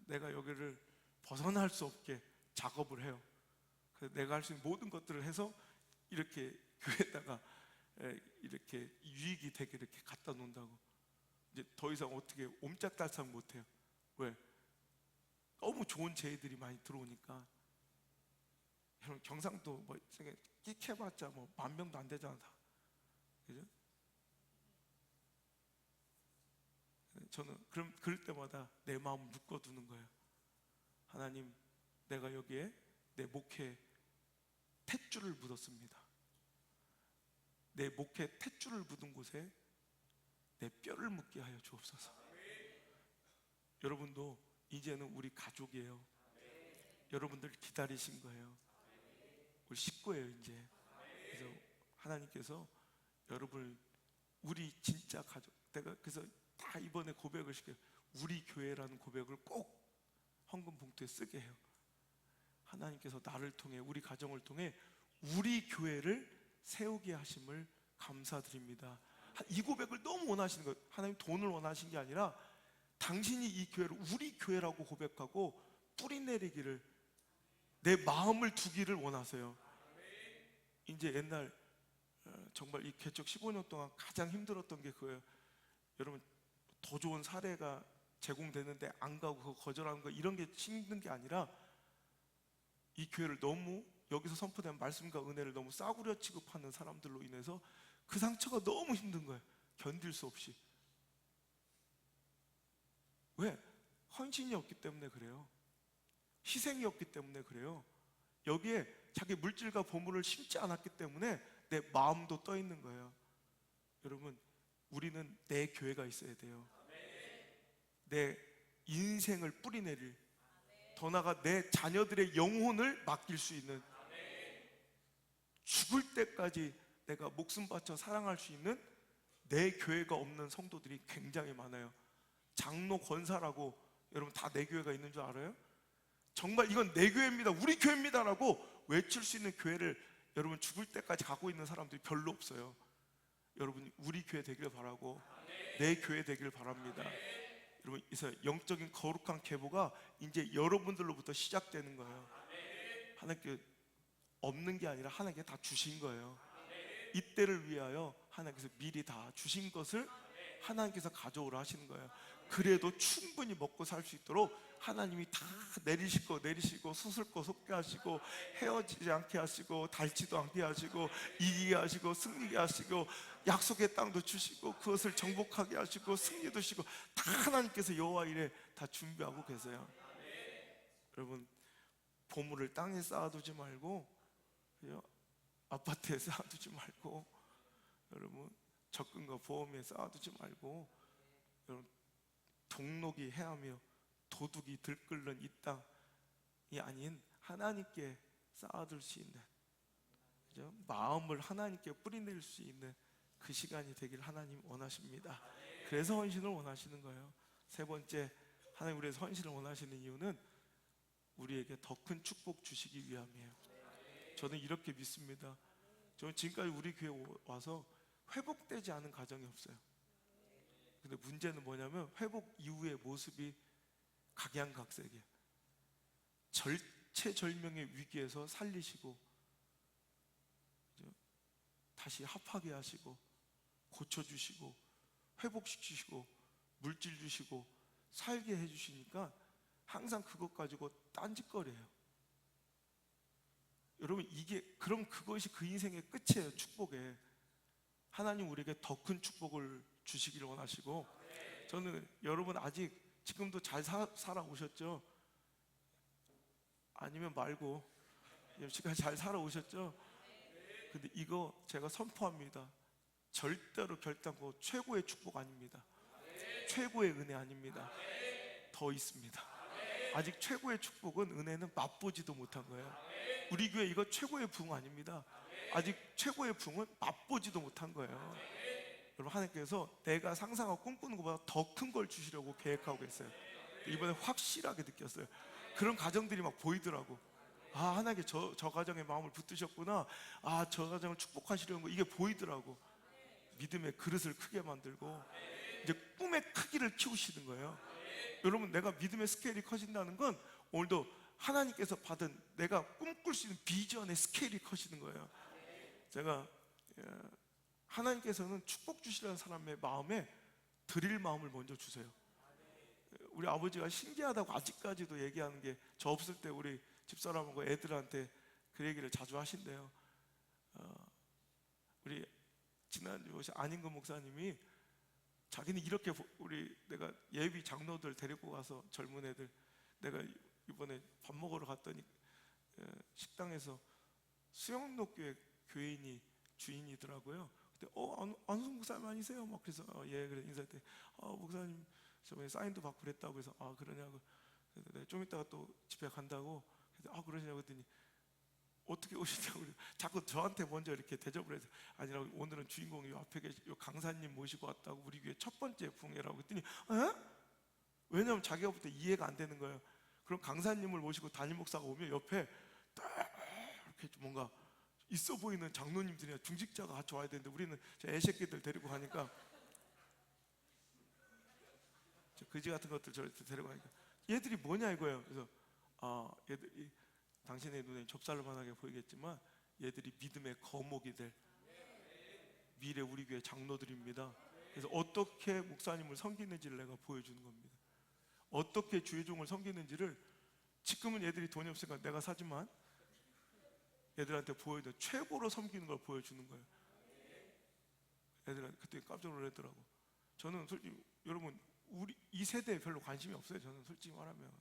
내가 여기를 벗어날 수 없게 작업을 해요. 그래서 내가 할 수 있는 모든 것들을 해서 이렇게 교회에다가 이렇게 유익이 되게 이렇게 갖다 놓는다고. 이제 더 이상 어떻게 옴짝달싹 못해요. 왜? 너무 좋은 제의들이 많이 들어오니까. 여러분, 경상도 뭐 끼켜봤자 뭐 10,000명도 안 되잖아 다. 그죠? 저는 그럴 때마다 내 마음 묶어두는 거예요. 하나님, 내가 여기에 내 목회 탯줄을 묻었습니다. 내 목회 탯줄을 묻은 곳에 내 뼈를 묻게 하여 주옵소서. 여러분도 이제는 우리 가족이에요. 여러분들 기다리신 거예요. 우리 식구예요 이제. 그래서 하나님께서 여러분을 우리 진짜 가족, 내가 그래서 다 이번에 고백을 시켜요. 우리 교회라는 고백을 꼭 헌금 봉투에 쓰게 해요. 하나님께서 나를 통해, 우리 가정을 통해 우리 교회를 세우게 하심을 감사드립니다. 이 고백을 너무 원하시는 거예요. 하나님 돈을 원하신 게 아니라 당신이 이 교회를 우리 교회라고 고백하고 뿌리 내리기를, 내 마음을 두기를 원하세요. 이제 옛날 정말 이 개척 15년 동안 가장 힘들었던 게 그거예요. 여러분, 더 좋은 사례가 제공되는데 안 가고 그거 거절하는 거, 이런 게 힘든 게 아니라 이 교회를 너무, 여기서 선포된 말씀과 은혜를 너무 싸구려 취급하는 사람들로 인해서 그 상처가 너무 힘든 거예요. 견딜 수 없이. 왜? 헌신이 없기 때문에 그래요. 희생이 없기 때문에 그래요. 여기에 자기 물질과 보물을 심지 않았기 때문에 내 마음도 떠 있는 거예요. 여러분, 우리는 내 교회가 있어야 돼요. 내 인생을 뿌리내릴, 더 나아가 내 자녀들의 영혼을 맡길 수 있는, 죽을 때까지 내가 목숨 바쳐 사랑할 수 있는 내 교회가 없는 성도들이 굉장히 많아요. 장로 권사라고 여러분 다 내 교회가 있는 줄 알아요? 정말 이건 내 교회입니다, 우리 교회입니다 라고 외칠 수 있는 교회를 여러분 죽을 때까지 갖고 있는 사람들이 별로 없어요. 여러분 우리 교회 되길 바라고 내 교회 되길 바랍니다. 여러분, 그래서 영적인 거룩한 계보가 이제 여러분들로부터 시작되는 거예요. 하나님께 없는 게 아니라 하나님께 다 주신 거예요. 이때를 위하여 하나님께서 미리 다 주신 것을 하나님께서 가져오라 하시는 거예요. 그래도 충분히 먹고 살 수 있도록 하나님이 다 내리실 거 내리시고, 솟을 거 솟게 하시고, 헤어지지 않게 하시고, 닳지도 않게 하시고, 이기게 하시고, 승리게 하시고, 약속의 땅도 주시고, 그것을 정복하게 하시고, 승리도 주시고, 다 하나님께서 여호와 일에 다 준비하고 계세요. 여러분, 보물을 땅에 쌓아두지 말고, 아파트에 쌓아두지 말고, 여러분 적금과 보험에 쌓아두지 말고, 여러분 동록이 해하며 도둑이 들끓는 이 땅이 아닌 하나님께 쌓아둘 수 있는, 그죠? 마음을 하나님께 뿌리낼 수 있는 그 시간이 되길 하나님 원하십니다. 그래서 헌신을 원하시는 거예요. 세 번째, 하나님 우리에서 헌신을 원하시는 이유는 우리에게 더 큰 축복 주시기 위함이에요. 저는 이렇게 믿습니다. 저는 지금까지 우리 교회 와서 회복되지 않은 가정이 없어요. 근데 문제는 뭐냐면 회복 이후의 모습이 각양각색이에요. 절체절명의 위기에서 살리시고, 다시 합하게 하시고, 고쳐주시고, 회복시키시고, 물질 주시고, 살게 해주시니까 항상 그것 가지고 딴짓거려요. 여러분, 그럼 그것이 그 인생의 끝이에요. 축복에. 하나님 우리에게 더 큰 축복을 주시기를 원하시고, 저는 여러분 아직 지금도 잘 살아오셨죠? 아니면 말고 지금까지 잘 살아오셨죠? 근데 이거 제가 선포합니다. 절대로 결단코 최고의 축복 아닙니다. 최고의 은혜 아닙니다. 더 있습니다. 아직 최고의 축복은, 은혜는 맛보지도 못한 거예요. 우리 교회 이거 최고의 부흥 아닙니다. 아직 최고의 부흥은 맛보지도 못한 거예요. 여러분, 하나님께서 내가 상상하고 꿈꾸는 것보다 더 큰 걸 주시려고 계획하고 있어요. 이번에 확실하게 느꼈어요. 그런 가정들이 막 보이더라고. 아, 하나님께 저 가정의 마음을 붙드셨구나. 아, 저 가정을 축복하시려는 거, 이게 보이더라고. 믿음의 그릇을 크게 만들고 이제 꿈의 크기를 키우시는 거예요. 여러분, 내가 믿음의 스케일이 커진다는 건 오늘도 하나님께서 받은 내가 꿈꿀 수 있는 비전의 스케일이 커지는 거예요. 제가 하나님께서는 축복 주시라는 사람의 마음에 드릴 마음을 먼저 주세요. 우리 아버지가 신기하다고 아직까지도 얘기하는 게, 저 없을 때 우리 집사람하고 애들한테 그 얘기를 자주 하신대요. 우리 지난주 오신 안인근 목사님이 자기는 이렇게 내가 예비 장로들 데리고 가서 젊은 애들 내가 이번에 밥 먹으러 갔더니 식당에서 수영록교회 교인이 주인이더라고요. 근데 안성 목사님 아니세요? 막 그래서 예, 그래 인사했더니 목사님 저번에 사인도 받고 그랬다고 해서 그러냐고. 그래서 내가 좀 이따가 또 집에 간다고. 그래서 그러냐고 했더니 어떻게 오시냐고. 자꾸 저한테 먼저 이렇게 대접을 해서 아니라고, 오늘은 주인공이 앞에 계신 강사님 모시고 왔다고, 우리 교회 첫 번째 부흥회라고 했더니 왜냐면 자기가 볼 때 이해가 안 되는 거예요. 그럼 강사님을 모시고 담임 목사가 오면 옆에 딱 이렇게 뭔가 있어 보이는 장로님들이나 중직자가 같이 와야 되는데 우리는 애새끼들 데리고 가니까 그지 같은 것들 저를 데리고 가니까 얘들이 뭐냐 이거예요. 그래서 얘들이 당신의 눈에 좁쌀만하게 보이겠지만 얘들이 믿음의 거목이 될 미래 우리 교회 장로들입니다. 그래서 어떻게 목사님을 섬기는지를 내가 보여주는 겁니다. 어떻게 주의 종을 섬기는지를 지금은 얘들이 돈이 없으니까 내가 사지만 애들한테 보여줘 최고로 섬기는 걸 보여주는 거예요. 애들한테 그때 깜짝 놀랐더라고. 저는 솔직히 여러분 우리 이 세대에 별로 관심이 없어요. 저는 솔직히 말하면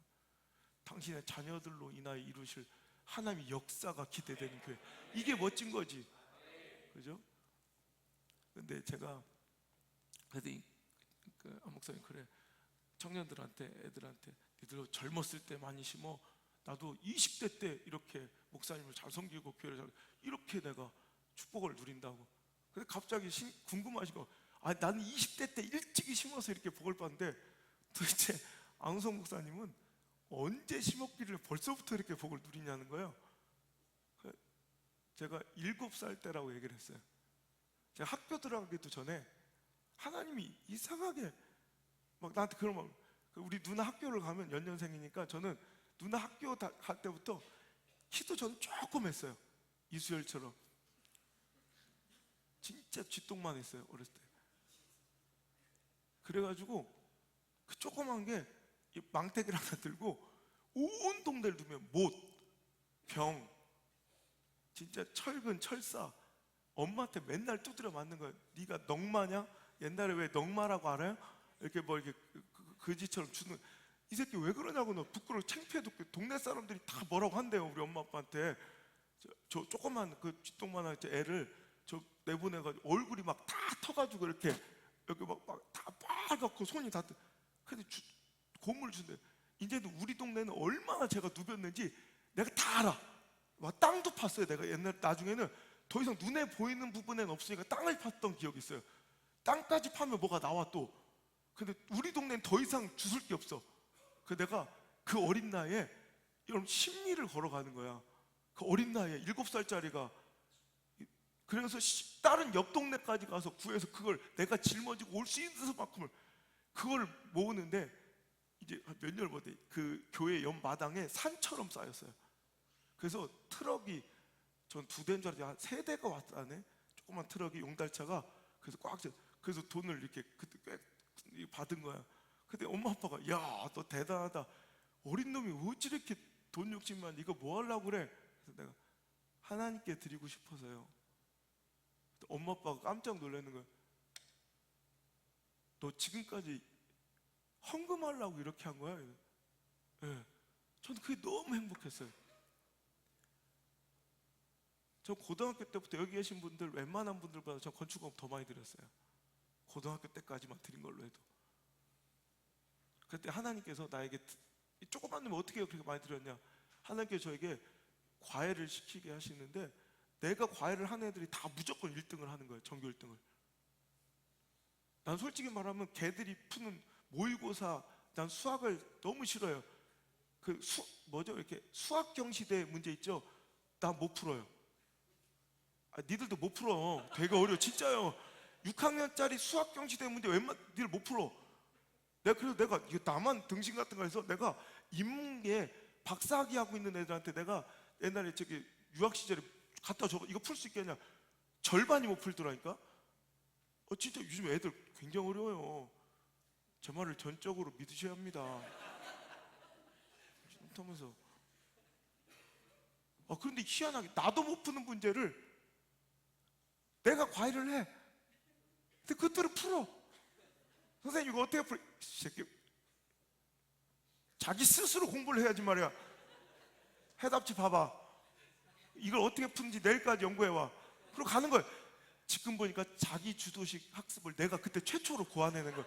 당신의 자녀들로 인하여 이루실 하나님의 역사가 기대되는 교회, 이게 멋진 거지, 그죠? 근데 제가 그래도 안 목사님 그래, 청년들한테 애들한테 니들 젊었을 때 많이 심어. 나도 20대 때 이렇게 목사님을 잘 섬기고 교회를 잘 이렇게 내가 축복을 누린다고. 근데 갑자기 궁금하시고 나는 20대 때 일찍이 심어서 이렇게 복을 받는데 도대체 안우성 목사님은 언제 심었기를 벌써부터 이렇게 복을 누리냐는 거예요. 제가 7살 때라고 얘기를 했어요. 제가 학교 들어가기도 전에 하나님이 이상하게 막 나한테 그런 말, 우리 누나 학교를 가면 연년생이니까 저는 누나 학교 갈 때부터 키도 저는 조금 했어요. 이수열처럼 진짜 쥐똥만 했어요 어렸을 때. 그래가지고 그 조그만 게 망태기를 하나 들고 온 동네를 두면 못, 병, 진짜 철근, 철사 엄마한테 맨날 두드려 맞는 거예요. 네가 넝마냐? 옛날에 왜 넝마라고 알아요? 이렇게 뭐 이렇게 거지처럼 주는, 이 새끼 왜 그러냐고. 너 부끄러워 창피해도 동네 사람들이 다 뭐라고 한대요 우리 엄마 아빠한테. 저 조그만 그 쥐똥만한 애를 저 내보내가지고 얼굴이 막 다 터가지고 이렇게 여기 막 다 빨갛고 손이 다 근데 고물 준대. 이제는 우리 동네는 얼마나 제가 누볐는지 내가 다 알아. 막 땅도 팠어요 내가. 옛날 나중에는 더 이상 눈에 보이는 부분에는 없으니까 땅을 팠던 기억이 있어요. 땅까지 파면 뭐가 나와 또. 근데 우리 동네는 더 이상 주술 게 없어. 그 내가 그 어린 나이에 여러분 심리를 걸어가는 거야. 그 어린 나이에 7살짜리가. 그래서 다른 옆 동네까지 가서 구해서 그걸 내가 짊어지고 올 수 있는 만큼을 그걸 모으는데 이제 몇 년 보다 그 교회 옆마당에 산처럼 쌓였어요. 그래서 트럭이 전 2대인 줄 알았더니 한 3대가 왔다네. 조그만 트럭이 용달차가. 그래서 꽉 차. 그래서 돈을 이렇게 그때 꽤 받은 거야. 근데 엄마 아빠가 야 너 대단하다. 어린 놈이 어찌 이렇게 돈 욕심만, 이거 뭐 하려고 그래? 그래서 내가 하나님께 드리고 싶어서요. 엄마 아빠가 깜짝 놀라는 거야. 너 지금까지 헌금하려고 이렇게 한 거야? 예. 저는 그게 너무 행복했어요. 저 고등학교 때부터 여기 계신 분들 웬만한 분들보다 저 건축금 더 많이 드렸어요. 고등학교 때까지만 드린 걸로 해도. 그때 하나님께서 나에게 조금만 되면 어떻게 그렇게 많이 드렸냐, 하나님께서 저에게 과외를 시키게 하시는데 내가 과외를 하는 애들이 다 무조건 1등을 하는 거예요. 전교 1등을. 난 솔직히 말하면 걔들이 푸는 모의고사, 난 수학을 너무 싫어요. 뭐죠? 이렇게 수학 경시대 문제 있죠? 나 못 풀어요. 니들도 못 풀어. 되게 어려워 진짜요. 6학년짜리 수학 경시대 문제 니들 못 풀어. 그래서 내가 이거 나만 등신 같은 거 해서 내가 인문계 박사학위 하고 있는 애들한테 내가 옛날에 저기 유학 시절에 갖다 줘, 이거 풀 수 있겠냐. 절반이 못 풀더라니까. 진짜 요즘 애들 굉장히 어려워요. 제 말을 전적으로 믿으셔야 합니다. 하면서 그런데 희한하게 나도 못 푸는 문제를 내가 과외를 해. 근데 그것들을 풀어. 선생님 이거 어떻게 풀? 새끼, 자기 스스로 공부를 해야지 말이야. 해답지 봐봐. 이걸 어떻게 푸는지 내일까지 연구해와. 그리고 가는 거야. 지금 보니까 자기 주도식 학습을 내가 그때 최초로 고안해낸 거야.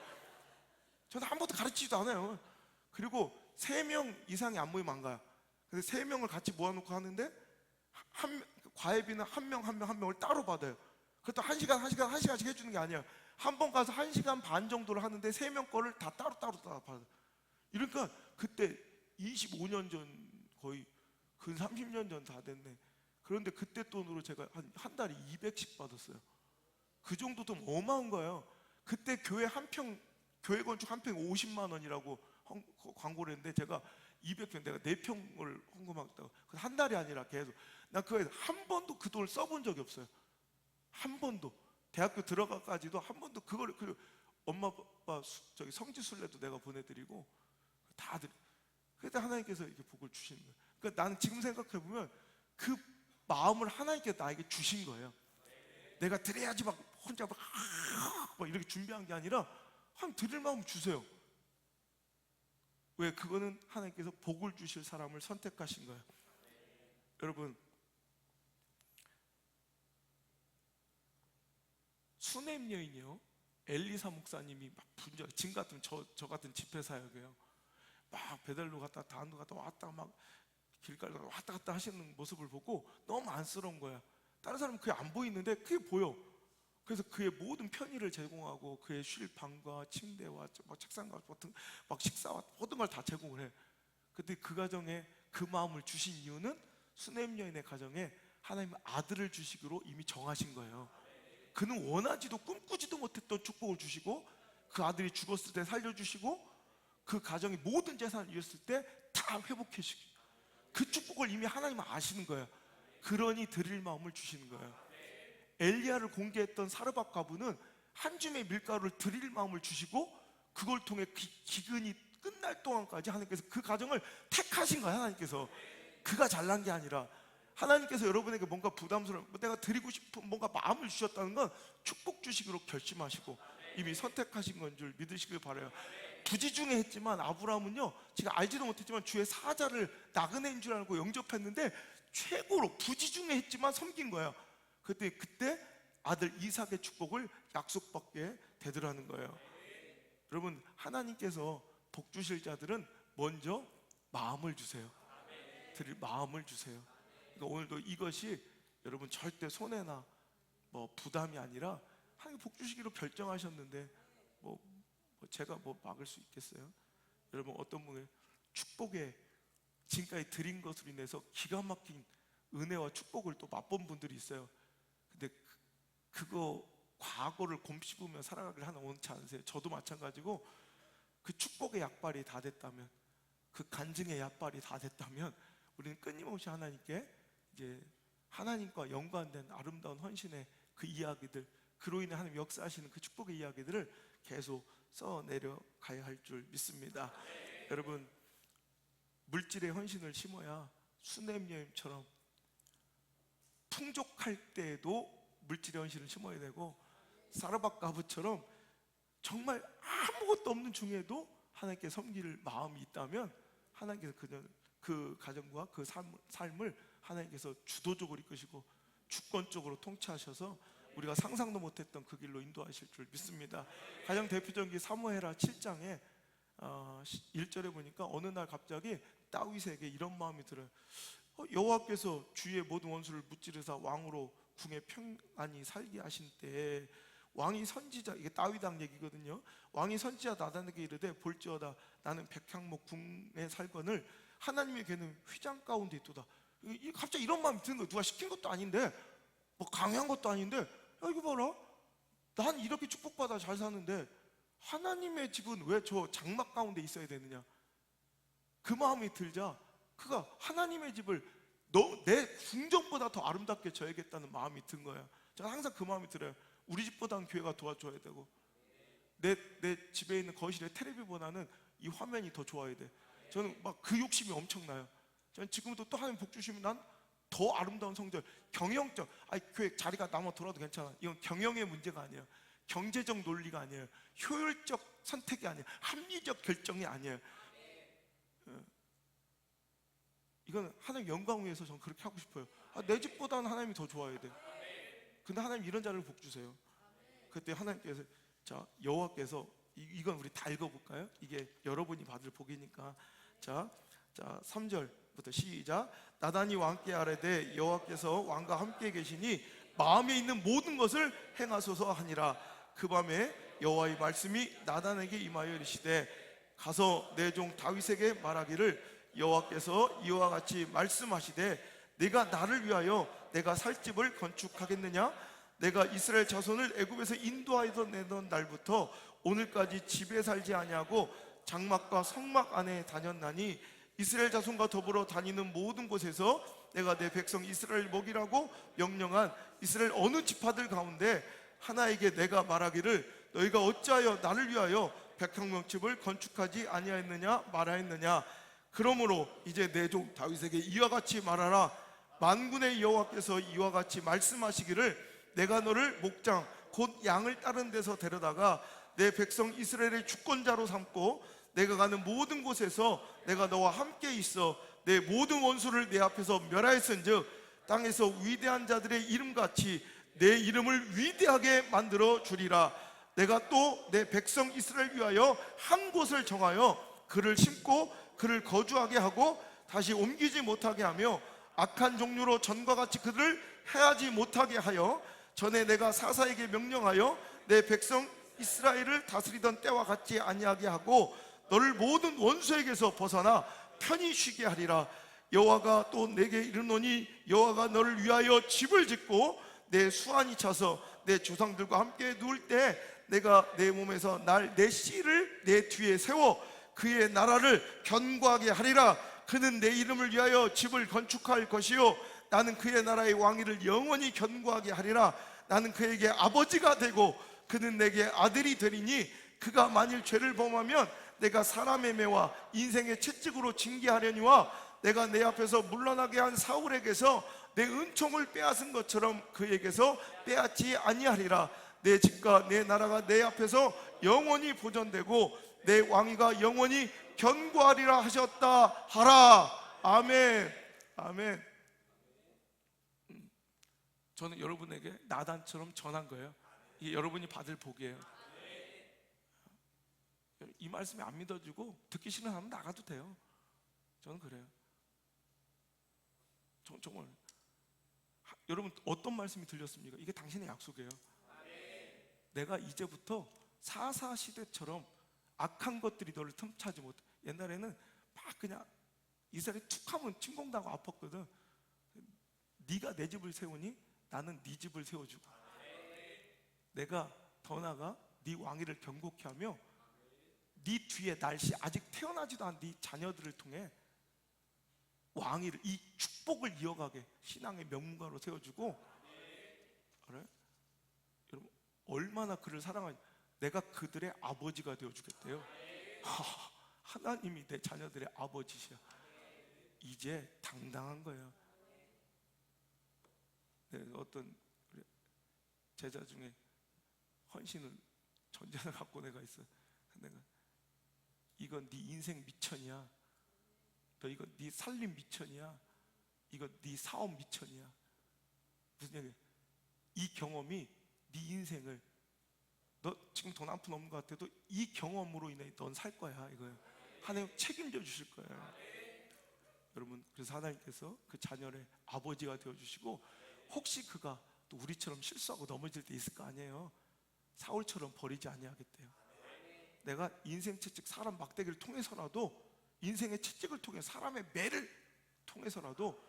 저는 한 번도 가르치지도 않아요. 그리고 3명 이상이 안 모이면 안 가요. 그래서 3명을 같이 모아놓고 하는데 과외비는 한 명을 따로 받아요. 그것도 1시간씩 해주는 게 아니야. 한 번 가서 1시간 반 정도를 하는데 3명 거를 다 따로 받아요. 이러니까 그때 25년 전, 거의 근 30년 전 다 됐네. 그런데 그때 돈으로 제가 한 달에 200씩 받았어요. 그 정도 돈 어마어마한 거예요. 그때 교회 교회 건축 한 평 50만 원이라고 광고를 했는데 제가 200평, 내가 4평을 헌금하겠다고. 한 달이 아니라 계속. 나 그거에 한 번도 그 돈을 써본 적이 없어요. 한 번도. 대학교 들어가까지도 한 번도 그걸, 그리고 엄마 아빠 저기 성지 순례도 내가 보내드리고 다들. 그때 하나님께서 이렇게 복을 주시는 거예요. 그러니까 나는 지금 생각해 보면 그 마음을 하나님께 나에게 주신 거예요. 내가 드려야지 막 혼자 막 이렇게 준비한 게 아니라 한 드릴 마음 주세요. 왜? 그거는 하나님께서 복을 주실 사람을 선택하신 거예요. 여러분, 수냄 여인이요, 엘리사 목사님이 막 분주하게, 지금 같으면 저 같은 집회 사역이에요. 막 배달로 갔다 단도 갔다 왔다 막 길가를 왔다 갔다 하시는 모습을 보고 너무 안쓰러운 거야. 다른 사람은 그게 안 보이는데 그게 보여. 그래서 그의 모든 편의를 제공하고 그의 쉴 방과 침대와 막 책상과 같은 막 식사와 모든 걸 다 제공을 해. 근데 그 가정에 그 마음을 주신 이유는 수냄 여인의 가정에 하나님 아들을 주시기로 이미 정하신 거예요. 그는 원하지도 꿈꾸지도 못했던 축복을 주시고, 그 아들이 죽었을 때 살려주시고, 그 가정이 모든 재산을 잃었을 때 다 회복해 주시고, 그 축복을 이미 하나님은 아시는 거예요. 그러니 드릴 마음을 주시는 거예요. 엘리야를 공개했던 사르밧 과부는 한 줌의 밀가루를 드릴 마음을 주시고, 그걸 통해 기근이 끝날 동안까지 하나님께서 그 가정을 택하신 거예요. 하나님께서. 그가 잘난 게 아니라 하나님께서 여러분에게 뭔가 부담스러운, 내가 드리고 싶은 뭔가 마음을 주셨다는 건 축복 주시기로 결심하시고 이미 선택하신 건 줄 믿으시길 바라요. 부지중에 했지만 아브라함은요, 제가 알지도 못했지만 주의 사자를 나그네인 줄 알고 영접했는데 최고로 부지중에 했지만 섬긴 거예요. 그때 아들 이삭의 축복을 약속받게 되더라는 거예요. 여러분, 하나님께서 복 주실 자들은 먼저 마음을 주세요. 드릴 마음을 주세요. 그러니까 오늘도 이것이 여러분 절대 손해나 뭐 부담이 아니라 하나님 복 주시기로 결정하셨는데 제가 막을 수 있겠어요? 여러분, 어떤 분의 축복에 지금까지 드린 것으로 인해서 기가 막힌 은혜와 축복을 또 맛본 분들이 있어요. 근데 그거 과거를 곰씹으며 살아가길 하나 원치 않으세요? 저도 마찬가지고, 그 축복의 약발이 다 됐다면, 그 간증의 약발이 다 됐다면 우리는 끊임없이 하나님께 이제 하나님과 연관된 아름다운 헌신의 그 이야기들, 그로 인해 하나님 역사하시는 그 축복의 이야기들을 계속 써내려 가야 할 줄 믿습니다. 여러분, 물질의 헌신을 심어야 수냄 여인처럼 풍족할 때에도 물질의 헌신을 심어야 되고, 사르밧 과부처럼 정말 아무것도 없는 중에도 하나님께 섬길 마음이 있다면 하나님께서 그 가정과 그 삶을 하나님께서 주도적으로 이끄시고 주권적으로 통치하셔서 우리가 상상도 못했던 그 길로 인도하실 줄 믿습니다. 가장 대표적인 게 사무엘하 7장에 1절에 보니까 어느 날 갑자기 다윗에게 이런 마음이 들어요. 여호와께서 주의 모든 원수를 무찌르사 왕으로 궁에 평안히 살게 하신 때에 왕이 선지자, 이게 다윗왕 얘기거든요. 왕이 선지자 나단에게 이르되 볼지어다 나는 백향목 궁에 살거늘 하나님의 괴는 휘장 가운데 있도다. 갑자기 이런 마음이 드는 거예요. 누가 시킨 것도 아닌데, 뭐 강요한 것도 아닌데, 야 이거 봐라, 난 이렇게 축복받아 잘 사는데 하나님의 집은 왜 저 장막 가운데 있어야 되느냐. 그 마음이 들자 그가 하나님의 집을 내 궁전보다 더 아름답게 져야겠다는 마음이 든 거예요. 저는 항상 그 마음이 들어요. 우리 집보다는 교회가 도와줘야 되고, 내 집에 있는 거실에 텔레비보다는 이 화면이 더 좋아야 돼. 저는 막 그 욕심이 엄청나요. 저는 지금도 또 하나님 복 주시면 난 더 아름다운 성전, 경영적, 교회 자리가 남아 돌아도 괜찮아. 이건 경영의 문제가 아니에요. 경제적 논리가 아니에요. 효율적 선택이 아니에요. 합리적 결정이 아니에요. 이건 하나님 영광을 위해서 저는 그렇게 하고 싶어요. 내 집보다는 하나님이 더 좋아야 돼요. 근데 하나님 이런 자를 복 주세요. 그때 하나님께서, 자, 여호와께서, 이건 우리 다 읽어볼까요? 이게 여러분이 받을 복이니까. 자 3절부터 시작. 나단이 왕께 아뢰되 여호와께서 왕과 함께 계시니 마음에 있는 모든 것을 행하소서 하니라. 그 밤에 여호와의 말씀이 나단에게 임하여 이르시되 가서 내 종 다윗에게 말하기를 여호와께서 이와 같이 말씀하시되 내가 나를 위하여 내가 살 집을 건축하겠느냐? 내가 이스라엘 자손을 애굽에서 인도하여 내던 날부터 오늘까지 집에 살지 아니하고 장막과 성막 안에 다녔나니 이스라엘 자손과 더불어 다니는 모든 곳에서 내가 내 백성 이스라엘 먹이라고 명령한 이스라엘 어느 지파들 가운데 하나에게 내가 말하기를 너희가 어찌하여 나를 위하여 백향명집을 건축하지 아니하였느냐 말하였느냐? 그러므로 이제 내 종 다윗에게 이와 같이 말하라. 만군의 여호와께서 이와 같이 말씀하시기를 내가 너를 목장 곧 양을 따른 데서 데려다가 내 백성 이스라엘의 주권자로 삼고 내가 가는 모든 곳에서 내가 너와 함께 있어 내 모든 원수를 내 앞에서 멸하였은즉 땅에서 위대한 자들의 이름같이 내 이름을 위대하게 만들어 주리라. 내가 또 내 백성 이스라엘 위하여 한 곳을 정하여 그를 심고 그를 거주하게 하고 다시 옮기지 못하게 하며 악한 종류로 전과 같이 그들을 해하지 못하게 하여 전에 내가 사사에게 명령하여 내 백성 이스라엘을 다스리던 때와 같지 아니하게 하고 너를 모든 원수에게서 벗어나 편히 쉬게 하리라. 여호와가 또 내게 이르노니 여호와가 너를 위하여 집을 짓고 내 수완이 차서 내 조상들과 함께 누울 때 내가 내 몸에서 내 씨를 내 뒤에 세워 그의 나라를 견고하게 하리라. 그는 내 이름을 위하여 집을 건축할 것이요 나는 그의 나라의 왕위를 영원히 견고하게 하리라. 나는 그에게 아버지가 되고 그는 내게 아들이 되리니 그가 만일 죄를 범하면 내가 사람의 매와 인생의 채찍으로 징계하려니와 내가 내 앞에서 물러나게 한 사울에게서 내 은총을 빼앗은 것처럼 그에게서 빼앗지 아니하리라. 내 집과 내 나라가 내 앞에서 영원히 보존되고 내 왕위가 영원히 견고하리라 하셨다 하라. 아멘. 아멘. 저는 여러분에게 나단처럼 전한 거예요. 이게 여러분이 받을 복이에요. 이 말씀이 안 믿어지고 듣기 싫은 사람은 나가도 돼요. 저는 그래요. 정말 여러분 어떤 말씀이 들렸습니까? 이게 당신의 약속이에요. 내가 이제부터 사사 시대처럼 악한 것들이 너를 틈타지 못해. 옛날에는 막 그냥 이스라엘이 툭 하면 침공당하고 아팠거든. 네가 내 집을 세우니 나는 네 집을 세워주고 내가 더 나아가 네 왕위를 견고케 하며 네 뒤에 날씨 아직 태어나지도 않은 네 자녀들을 통해 왕위를, 이 축복을 이어가게 신앙의 명문가로 세워주고. 그래? 여러분 얼마나 그를 사랑하니 내가 그들의 아버지가 되어주겠대요. 하나님이 내 자녀들의 아버지시야. 이제 당당한 거예요. 어떤 제자 중에 헌신을 전쟁을 갖고 내가 있어. 내가 이건 네 인생 미천이야. 너 이거 네 살림 미천이야. 이거 네 사업 미천이야. 무슨 얘기야? 이 경험이 네 인생을, 너 지금 돈 한 푼 없는 것 같아도 이 경험으로 인해 넌 살 거야. 이거예요. 하나님 책임져 주실 거예요. 여러분 그래서 하나님께서 그 자녀의 아버지가 되어주시고 혹시 그가 또 우리처럼 실수하고 넘어질 때 있을 거 아니에요. 사울처럼 버리지 아니하겠대요. 내가 인생 채찍, 사람 막대기를 통해서라도, 인생의 채찍을 통해 사람의 매를 통해서라도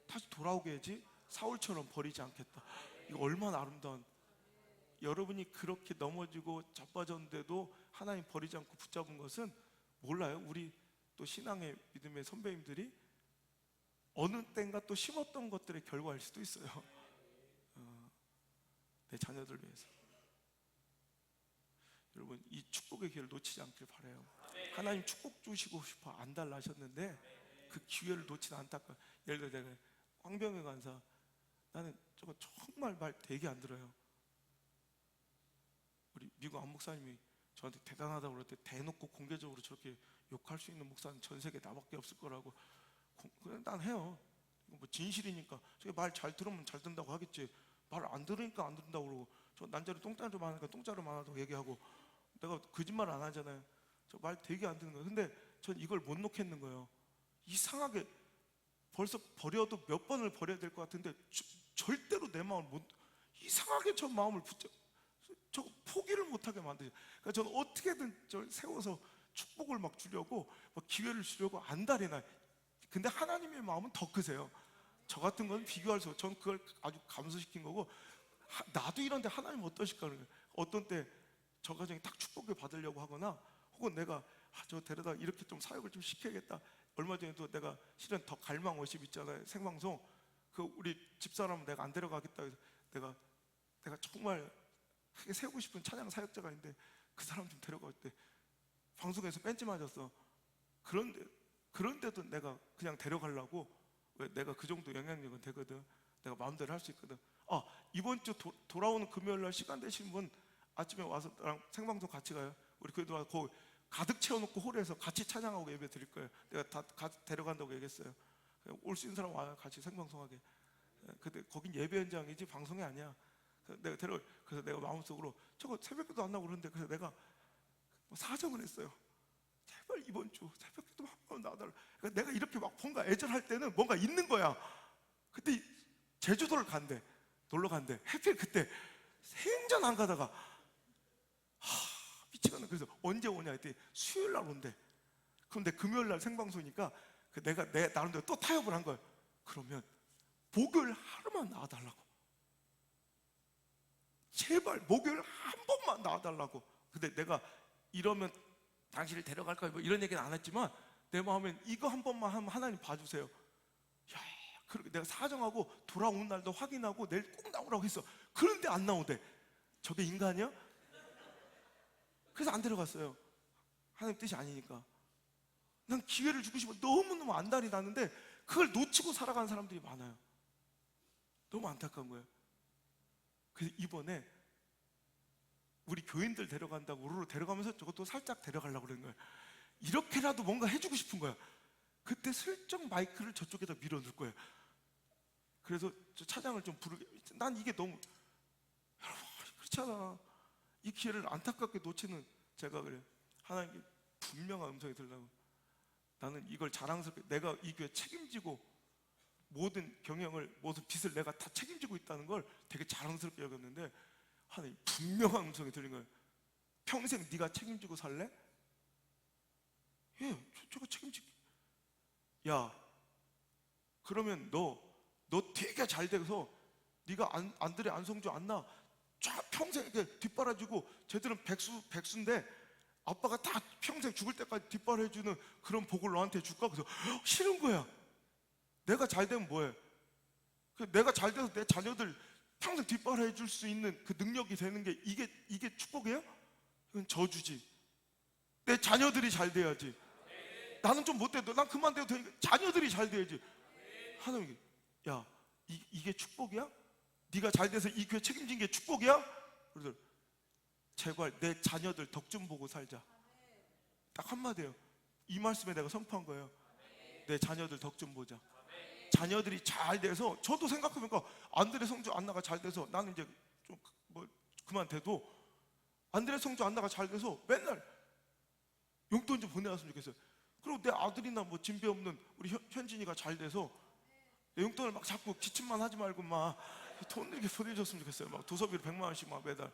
다시 돌아오게 해야지 사울처럼 버리지 않겠다. 이거 얼마나 아름다운. 여러분이 그렇게 넘어지고 자빠졌는데도 하나님 버리지 않고 붙잡은 것은 몰라요. 우리 또 신앙의 믿음의 선배님들이 어느 때인가 또 심었던 것들의 결과일 수도 있어요. 내 자녀들 위해서. 여러분 이 축복의 기회를 놓치지 않길 바라요. 하나님 축복 주시고 싶어 안 달라셨는데 그 기회를 놓치지 않다가. 예를 들어 내가 황병현 간사, 나는 저거 정말 말 되게 안 들어요. 우리 미국 안 목사님이 저한테 대단하다고 그럴 때 대놓고 공개적으로 저렇게 욕할 수 있는 목사는 전 세계에 나밖에 없을 거라고. 그냥 난 해요. 뭐 진실이니까. 저게 말 잘 들으면 잘 듣는다고 하겠지. 말 안 들으니까 안 듣는다고 그러고, 저 난자리 똥자루 많으니까 똥자루 많아도 얘기하고, 내가 거짓말 안 하잖아요. 저 말 되게 안 듣는 거예요. 근데 전 이걸 못 놓겠는 거예요. 이상하게 벌써 버려도 몇 번을 버려야 될 것 같은데 절대로 내 마음을 못, 이상하게 저 마음을 저 포기를 못하게 만드죠. 그러니까 저는 어떻게든 저를 세워서 축복을 막 주려고, 막 기회를 주려고 안달이 나요. 근데 하나님의 마음은 더 크세요. 저 같은 건 비교할 수 없어요. 전 그걸 아주 감소시킨 거고, 나도 이런데 하나님 어떠실까. 어떤 때 저 가정이 딱 축복을 받으려고 하거나, 혹은 내가 저 데려다 이렇게 좀 사역을 좀 시켜야겠다. 얼마 전에도 내가 실은 더 갈망 워십 있잖아요, 생방송. 그 우리 집사람 내가 안 데려가겠다 해서 내가 정말 크게 세우고 싶은 찬양 사역자가 있는데 그 사람 좀 데려갈 때 방송에서 뺀지 맞았어. 그런데도 내가 그냥 데려가려고. 왜? 내가 그 정도 영향력은 되거든. 내가 마음대로 할 수 있거든. 이번 주 돌아오는 금요일 날 시간 되신 분 아침에 와서 나랑 생방송 같이 가요. 우리 교회도 거기 가득 채워놓고 홀에서 같이 찬양하고 예배 드릴 거예요. 내가 다 데려간다고 얘기했어요. 올 수 있는 사람 와요, 같이 생방송하게. 근데 거긴 예배 현장이지 방송이 아니야. 그래서 내가 마음속으로 저거 새벽기도 안 나고 그러는데, 그래서 내가 사정을 했어요. 제발 이번 주 새벽기도 한 번 나와달라. 그러니까 내가 이렇게 막 뭔가 애절할 때는 뭔가 있는 거야. 그때 제주도를 간대, 놀러 간대. 해필 그때 생전 안 가다가 미치겠네. 그래서 언제 오냐 했더니 수요일 날 온대. 그럼 내 금요일 날 생방송이니까 내가 내 나름대로 또 타협을 한 거야. 그러면 목요일 하루만 나와달라고. 제발 목요일 한 번만 나와달라고. 근데 내가 이러면 당신을 데려갈까 뭐 이런 얘기는 안 했지만, 내 마음엔 이거 한 번만 하면 하나님 봐주세요. 야, 그렇게 내가 사정하고 돌아오는 날도 확인하고 내일 꼭 나오라고 했어. 그런데 안 나오대. 저게 인간이야? 그래서 안 데려갔어요. 하나님 뜻이 아니니까. 난 기회를 주고 싶어. 너무너무 안달이 나는데 그걸 놓치고 살아가는 사람들이 많아요. 너무 안타까운 거예요. 그래서 이번에 우리 교인들 데려간다고 우르르 데려가면서 저것도 살짝 데려가려고 그러는 거예요. 이렇게라도 뭔가 해주고 싶은 거야. 그때 슬쩍 마이크를 저쪽에다 밀어놓을 거예요. 그래서 저 차장을 좀 부르게. 난 이게 너무, 여러분 그렇잖아. 이 기회를 안타깝게 놓치는 제가 그래. 하나님께 분명한 음성이 들려고. 나는 이걸 자랑스럽게 내가 이 교회 책임지고 모든 경영을, 모든 빚을 내가 다 책임지고 있다는 걸 되게 자랑스럽게 여겼는데, 하나님 분명한 음성이 들린 거예요. 평생 네가 책임지고 살래? 예, 제가 책임질게. 야, 그러면 너 되게 잘 돼서 네가 안드레 안성주 안나 쫙 평생 이렇게 뒷바라지고, 쟤들은 백수인데 아빠가 다 평생 죽을 때까지 뒷바라지는 그런 복을 너한테 줄까? 그래서 싫은 거야. 내가 잘 되면 뭐해? 내가 잘 돼서 내 자녀들 평생 뒷바라해 줄 수 있는 그 능력이 되는 게 이게 축복이에요? 이건 저주지. 내 자녀들이 잘 돼야지. 나는 좀 못돼도 난 그만 돼도 되니까 자녀들이 잘 돼야지. 하나님, 야, 이게 축복이야? 네가 잘 돼서 이 교회 책임진 게 축복이야? 그래서 제발 내 자녀들 덕 좀 보고 살자. 딱 한마디예요. 이 말씀에 내가 선포한 거예요. 내 자녀들 덕 좀 보자. 자녀들이 잘 돼서, 저도 생각해보니까 안드레 성주 안나가 잘 돼서 나는 이제 좀 뭐 그만 돼도 안드레 성주 안나가 잘 돼서 맨날 용돈 좀 보내왔으면 좋겠어요. 그리고 내 아들이나 뭐 진배 없는 우리 현진이가 잘 돼서 용돈을 막 자꾸 기침만 하지 말고 막 돈 이렇게 보내줬으면 좋겠어요. 막 도서비를 100만 원씩 막 매달.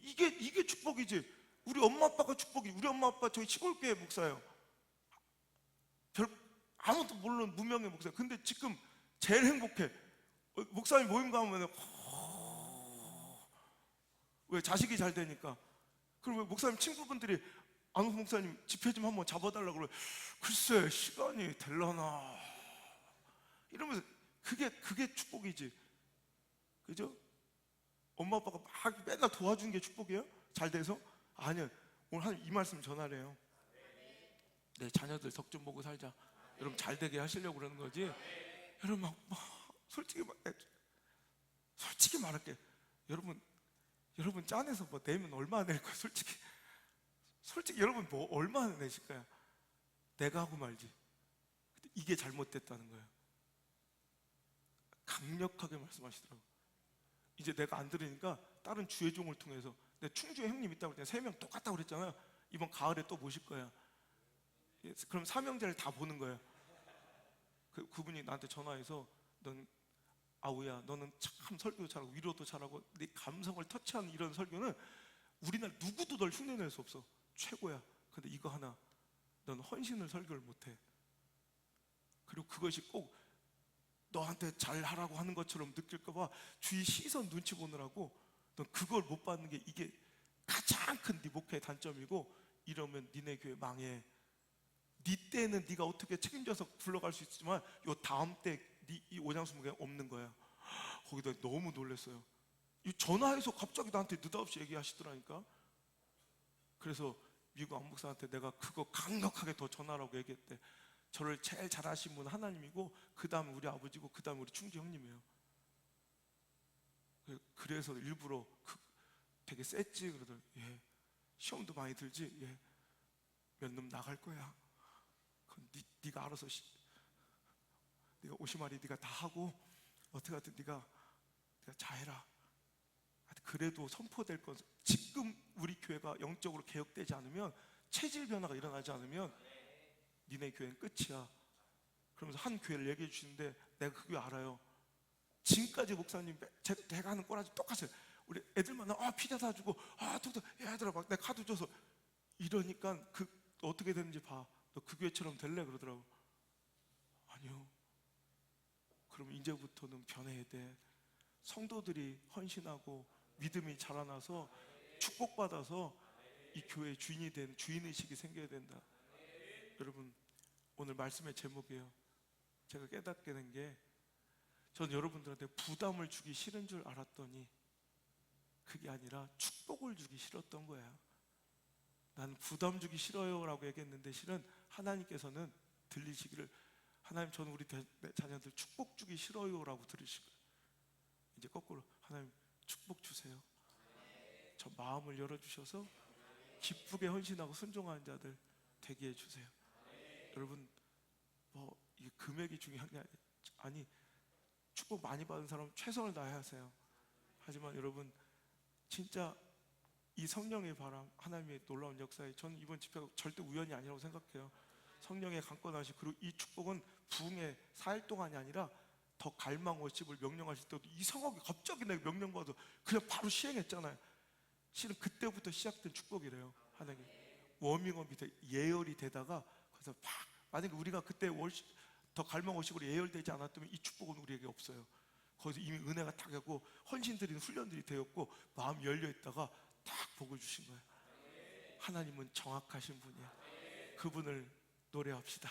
이게 축복이지. 우리 엄마 아빠가 축복이. 우리 엄마 아빠 저희 시골교회 목사예요. 아무도 모르는 무명의 목사. 근데 지금 제일 행복해. 목사님 모임 가면 왜? 자식이 잘 되니까. 그리고 목사님 친구분들이 안호 목사님 집회 좀 한번 잡아달라고 그래. 글쎄 시간이 될라나 이러면서. 그게 축복이지. 그죠? 엄마 아빠가 막 맨날 도와주는 게 축복이에요? 잘 돼서? 아니요. 오늘 하나님 이 말씀 전하래요. 내 자녀들 덕 좀 보고 살자. 여러분 잘 되게 하시려고 그러는 거지. 여러분 솔직히 말할게. 여러분 여러분 짠해서 뭐 내면 얼마나 낼 거야? 솔직히 여러분 뭐 얼마나 내실 거야? 내가 하고 말지. 근데 이게 잘못됐다는 거예요. 강력하게 말씀하시더라고요. 이제 내가 안 들으니까 다른 주의 종을 통해서, 내 충주에 형님 있다고 그랬잖아요. 3명 똑같다고 그랬잖아요. 이번 가을에 또 모실 거야. 그럼 삼형제를 다 보는 거예요. 그분이 나한테 전화해서, 넌 아우야, 너는 참 설교도 잘하고 위로도 잘하고 네 감성을 터치하는 이런 설교는 우리나라 누구도 널 흉내낼 수 없어. 최고야. 근데 이거 하나, 넌 헌신을 설교를 못해. 그리고 그것이 꼭 너한테 잘하라고 하는 것처럼 느낄까봐 주위 시선 눈치 보느라고 넌 그걸 못 받는 게 이게 가장 큰 네 목회의 단점이고, 이러면 니네 교회 망해. 네 때는 네가 어떻게 책임져서 굴러갈 수 있지만 요 다음 때 이 오장수목에 없는 거야. 거기다 너무 놀랐어요. 이 전화해서 갑자기 나한테 느닷없이 얘기하시더라니까. 그래서 미국 안목사한테 내가 그거 강력하게 더 전하라고 얘기했대. 저를 제일 잘하신 분 하나님이고, 그 다음에 우리 아버지고, 그 다음에 우리 충주 형님이에요. 그래서 일부러 되게 셌지 그러더라고요. 예. 시험도 많이 들지? 예. 몇 놈 나갈 거야. 그건 네가 알아서 네가 오시마리 네가 다 하고 어떻게 하든 네가 잘해라. 그래도 선포될 건, 지금 우리 교회가 영적으로 개혁되지 않으면, 체질 변화가 일어나지 않으면 니네 교회는 끝이야. 그러면서 한 교회를 얘기해 주시는데 내가 그 교회 알아요. 지금까지 목사님 제가 하는 꼬라지 똑같아요. 우리 애들만 피자 사주고 또 얘들아 막 내가 카드 줘서 이러니까 어떻게 되는지 봐. 너 그 교회처럼 될래? 그러더라고. 아니요. 그럼 이제부터는 변해야 돼. 성도들이 헌신하고 믿음이 자라나서 축복받아서 이 교회의 주인이 된 주인의식이 생겨야 된다. 여러분, 오늘 말씀의 제목이에요. 제가 깨닫게 된 게, 전 여러분들한테 부담을 주기 싫은 줄 알았더니 그게 아니라 축복을 주기 싫었던 거예요. 난 부담 주기 싫어요 라고 얘기했는데, 실은 하나님께서는 들리시기를, 하나님 저는 우리 자녀들 축복 주기 싫어요 라고 들으실 거예요. 이제 거꾸로, 하나님 축복 주세요. 저 마음을 열어주셔서 기쁘게 헌신하고 순종하는 자들 되게 해주세요. 여러분, 뭐 이게 금액이 중요한 게 아니, 축복 많이 받은 사람은 최선을 다해 하세요. 하지만 여러분, 진짜 이 성령의 바람, 하나님의 놀라운 역사에, 저는 이번 집회가 절대 우연이 아니라고 생각해요. 성령의 강권하시, 그리고 이 축복은 부흥의 4일 동안이 아니라 더 갈망 워십을 명령하실 때도 이상하게 갑자기 내가 명령받아서 그냥 바로 시행했잖아요. 실은 그때부터 시작된 축복이래요. 하나님 워밍업이 예열이 되다가, 그래서 만약에 우리가 그때 더 갈망 워십으로 예열되지 않았다면 이 축복은 우리에게 없어요. 거기서 이미 은혜가 딱 하고 헌신 드리는 훈련들이 되었고 마음 열려 있다가 딱 복을 주신 거예요. 하나님은 정확하신 분이에요. 그분을 노래합시다.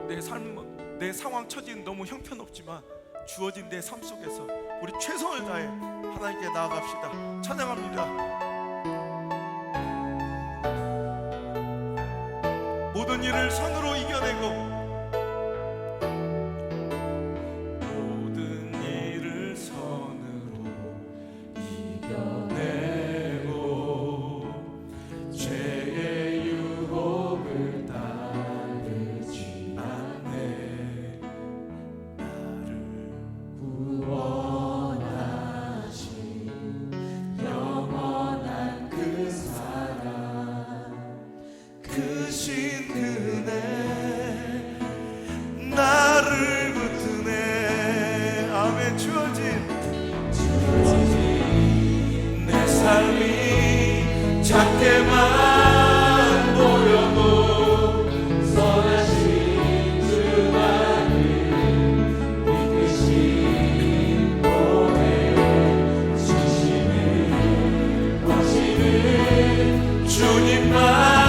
내 삶, 내 상황 처지는 너무 형편없지만 주어진 내 삶 속에서 우리 최선을 다해 하나님께 나아갑시다. 찬양합니다. 모든 일을 선으로 이겨내고, 모든 일을 선으로 이겨내고, 죄의 유혹을 따르지 않네. 나를 구원하신 영원한 그 사랑, 크신 은혜 나를 붙드네. 아멘. 주어진 내 삶이 작게만 보여도 선하신 주만을 이끄신 보내 주시는 거시는 주님만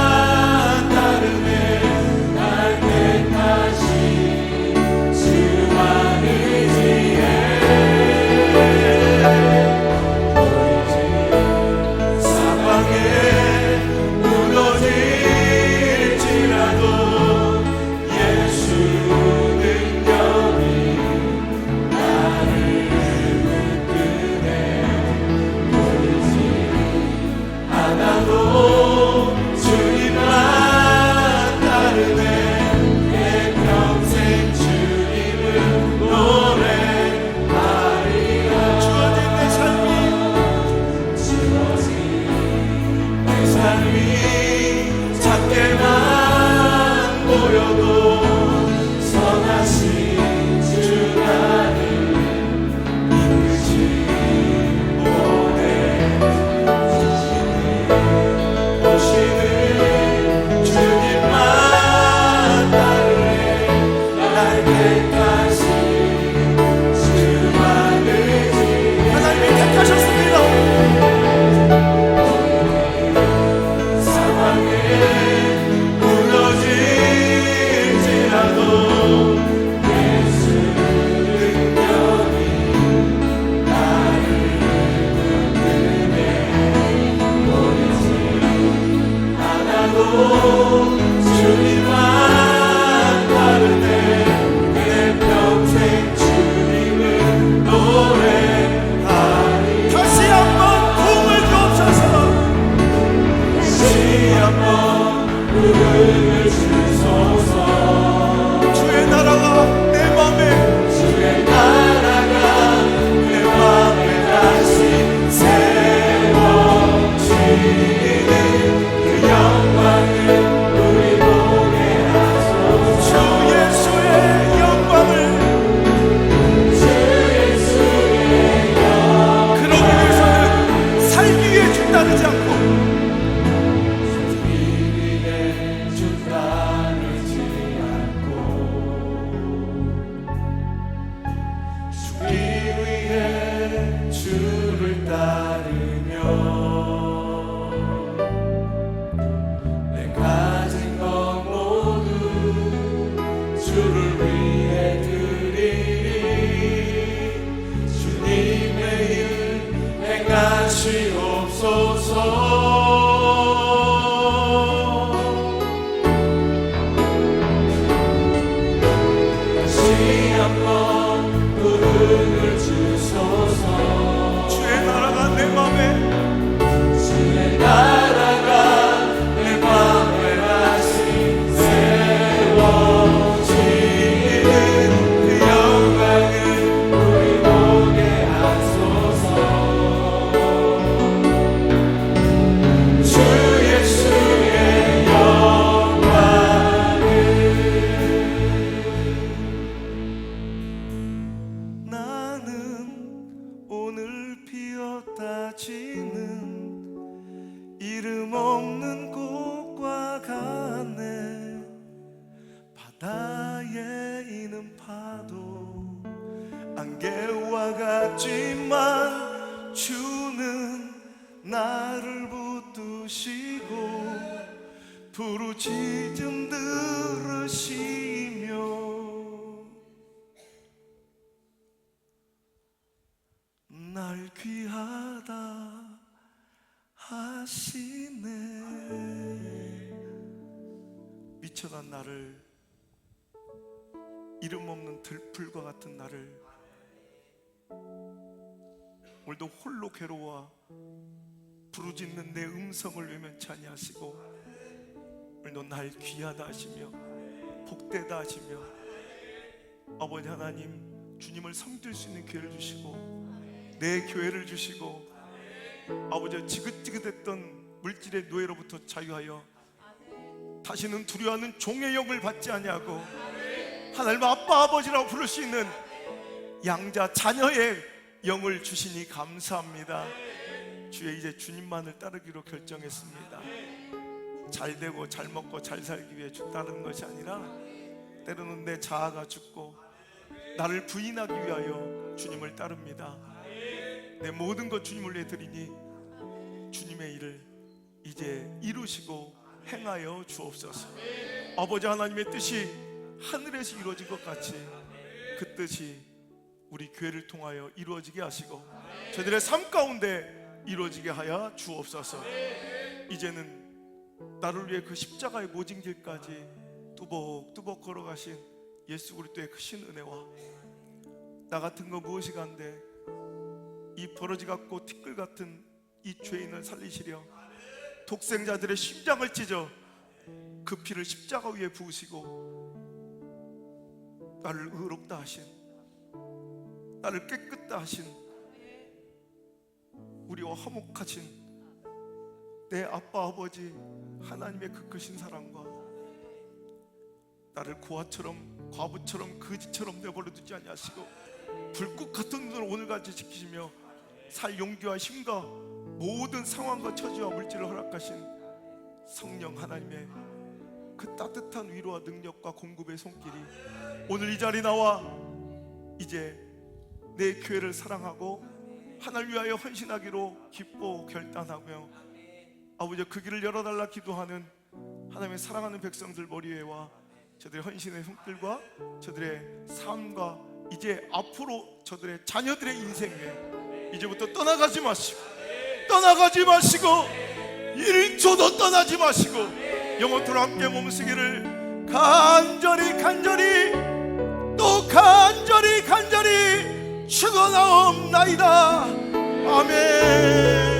사방에 안개와 같지만 주는 나를 붙드시고 부르짖음 들으시며 날 귀하다 하시네. 미쳐간 나를, 이름 없는 들풀과 같은 나를 오늘도 홀로 괴로워 부르짖는 내 음성을 외면치 아니하시고 오늘도 날 귀하다 하시며 복되다 하시며 아버지 하나님, 주님을 섬길 수 있는 기회를 주시고 내 교회를 주시고 아버지 지긋지긋했던 물질의 노예로부터 자유하여 다시는 두려워하는 종의 영을 받지 아니하고 하나님 아빠 아버지라고 부를 수 있는 양자 자녀의 영을 주시니 감사합니다. 주여, 이제 주님만을 따르기로 결정했습니다. 잘 되고 잘 먹고 잘 살기 위해 주 따르는 것이 아니라 때로는 내 자아가 죽고 나를 부인하기 위하여 주님을 따릅니다. 내 모든 것 주님을 위해 드리니 주님의 일을 이제 이루시고 행하여 주옵소서. 아버지 하나님의 뜻이 하늘에서 이루어진 것 같이 그 뜻이 우리 교회를 통하여 이루어지게 하시고 저들의 삶 가운데 이루어지게 하여 주옵소서. 이제는 나를 위해 그 십자가의 모진 길까지 뚜벅뚜벅 걸어가신 예수 그리스도의 크신 은혜와 나 같은 거 무엇이 간데 이 버러지 같고 티끌 같은 이 죄인을 살리시려 독생자들의 심장을 찢어 그 피를 십자가 위에 부으시고 나를 의롭다 하신, 나를 깨끗다 하신, 우리와 화목하신 내 아빠 아버지 하나님의 그 크신 사랑과 나를 고아처럼 과부처럼 거지처럼 내버려 두지 아니하시고 불꽃 같은 눈으로 오늘같이 지키시며 살 용기와 힘과 모든 상황과 처지와 물질을 허락하신 성령 하나님의 그 따뜻한 위로와 능력과 공급의 손길이 오늘 이 자리 나와 이제 내 교회를 사랑하고 하나를 위하여 헌신하기로 기뻐 결단하며 아버지 그 길을 열어달라 기도하는 하나님의 사랑하는 백성들 머리에와 저들의 헌신의 손길과 저들의 삶과 이제 앞으로 저들의 자녀들의 인생에 이제부터 떠나가지 마시고 1초도 떠나지 마시고 영원토록 함께 몸쓰기를 간절히 또 간절히 축원하옵나이다. 아멘.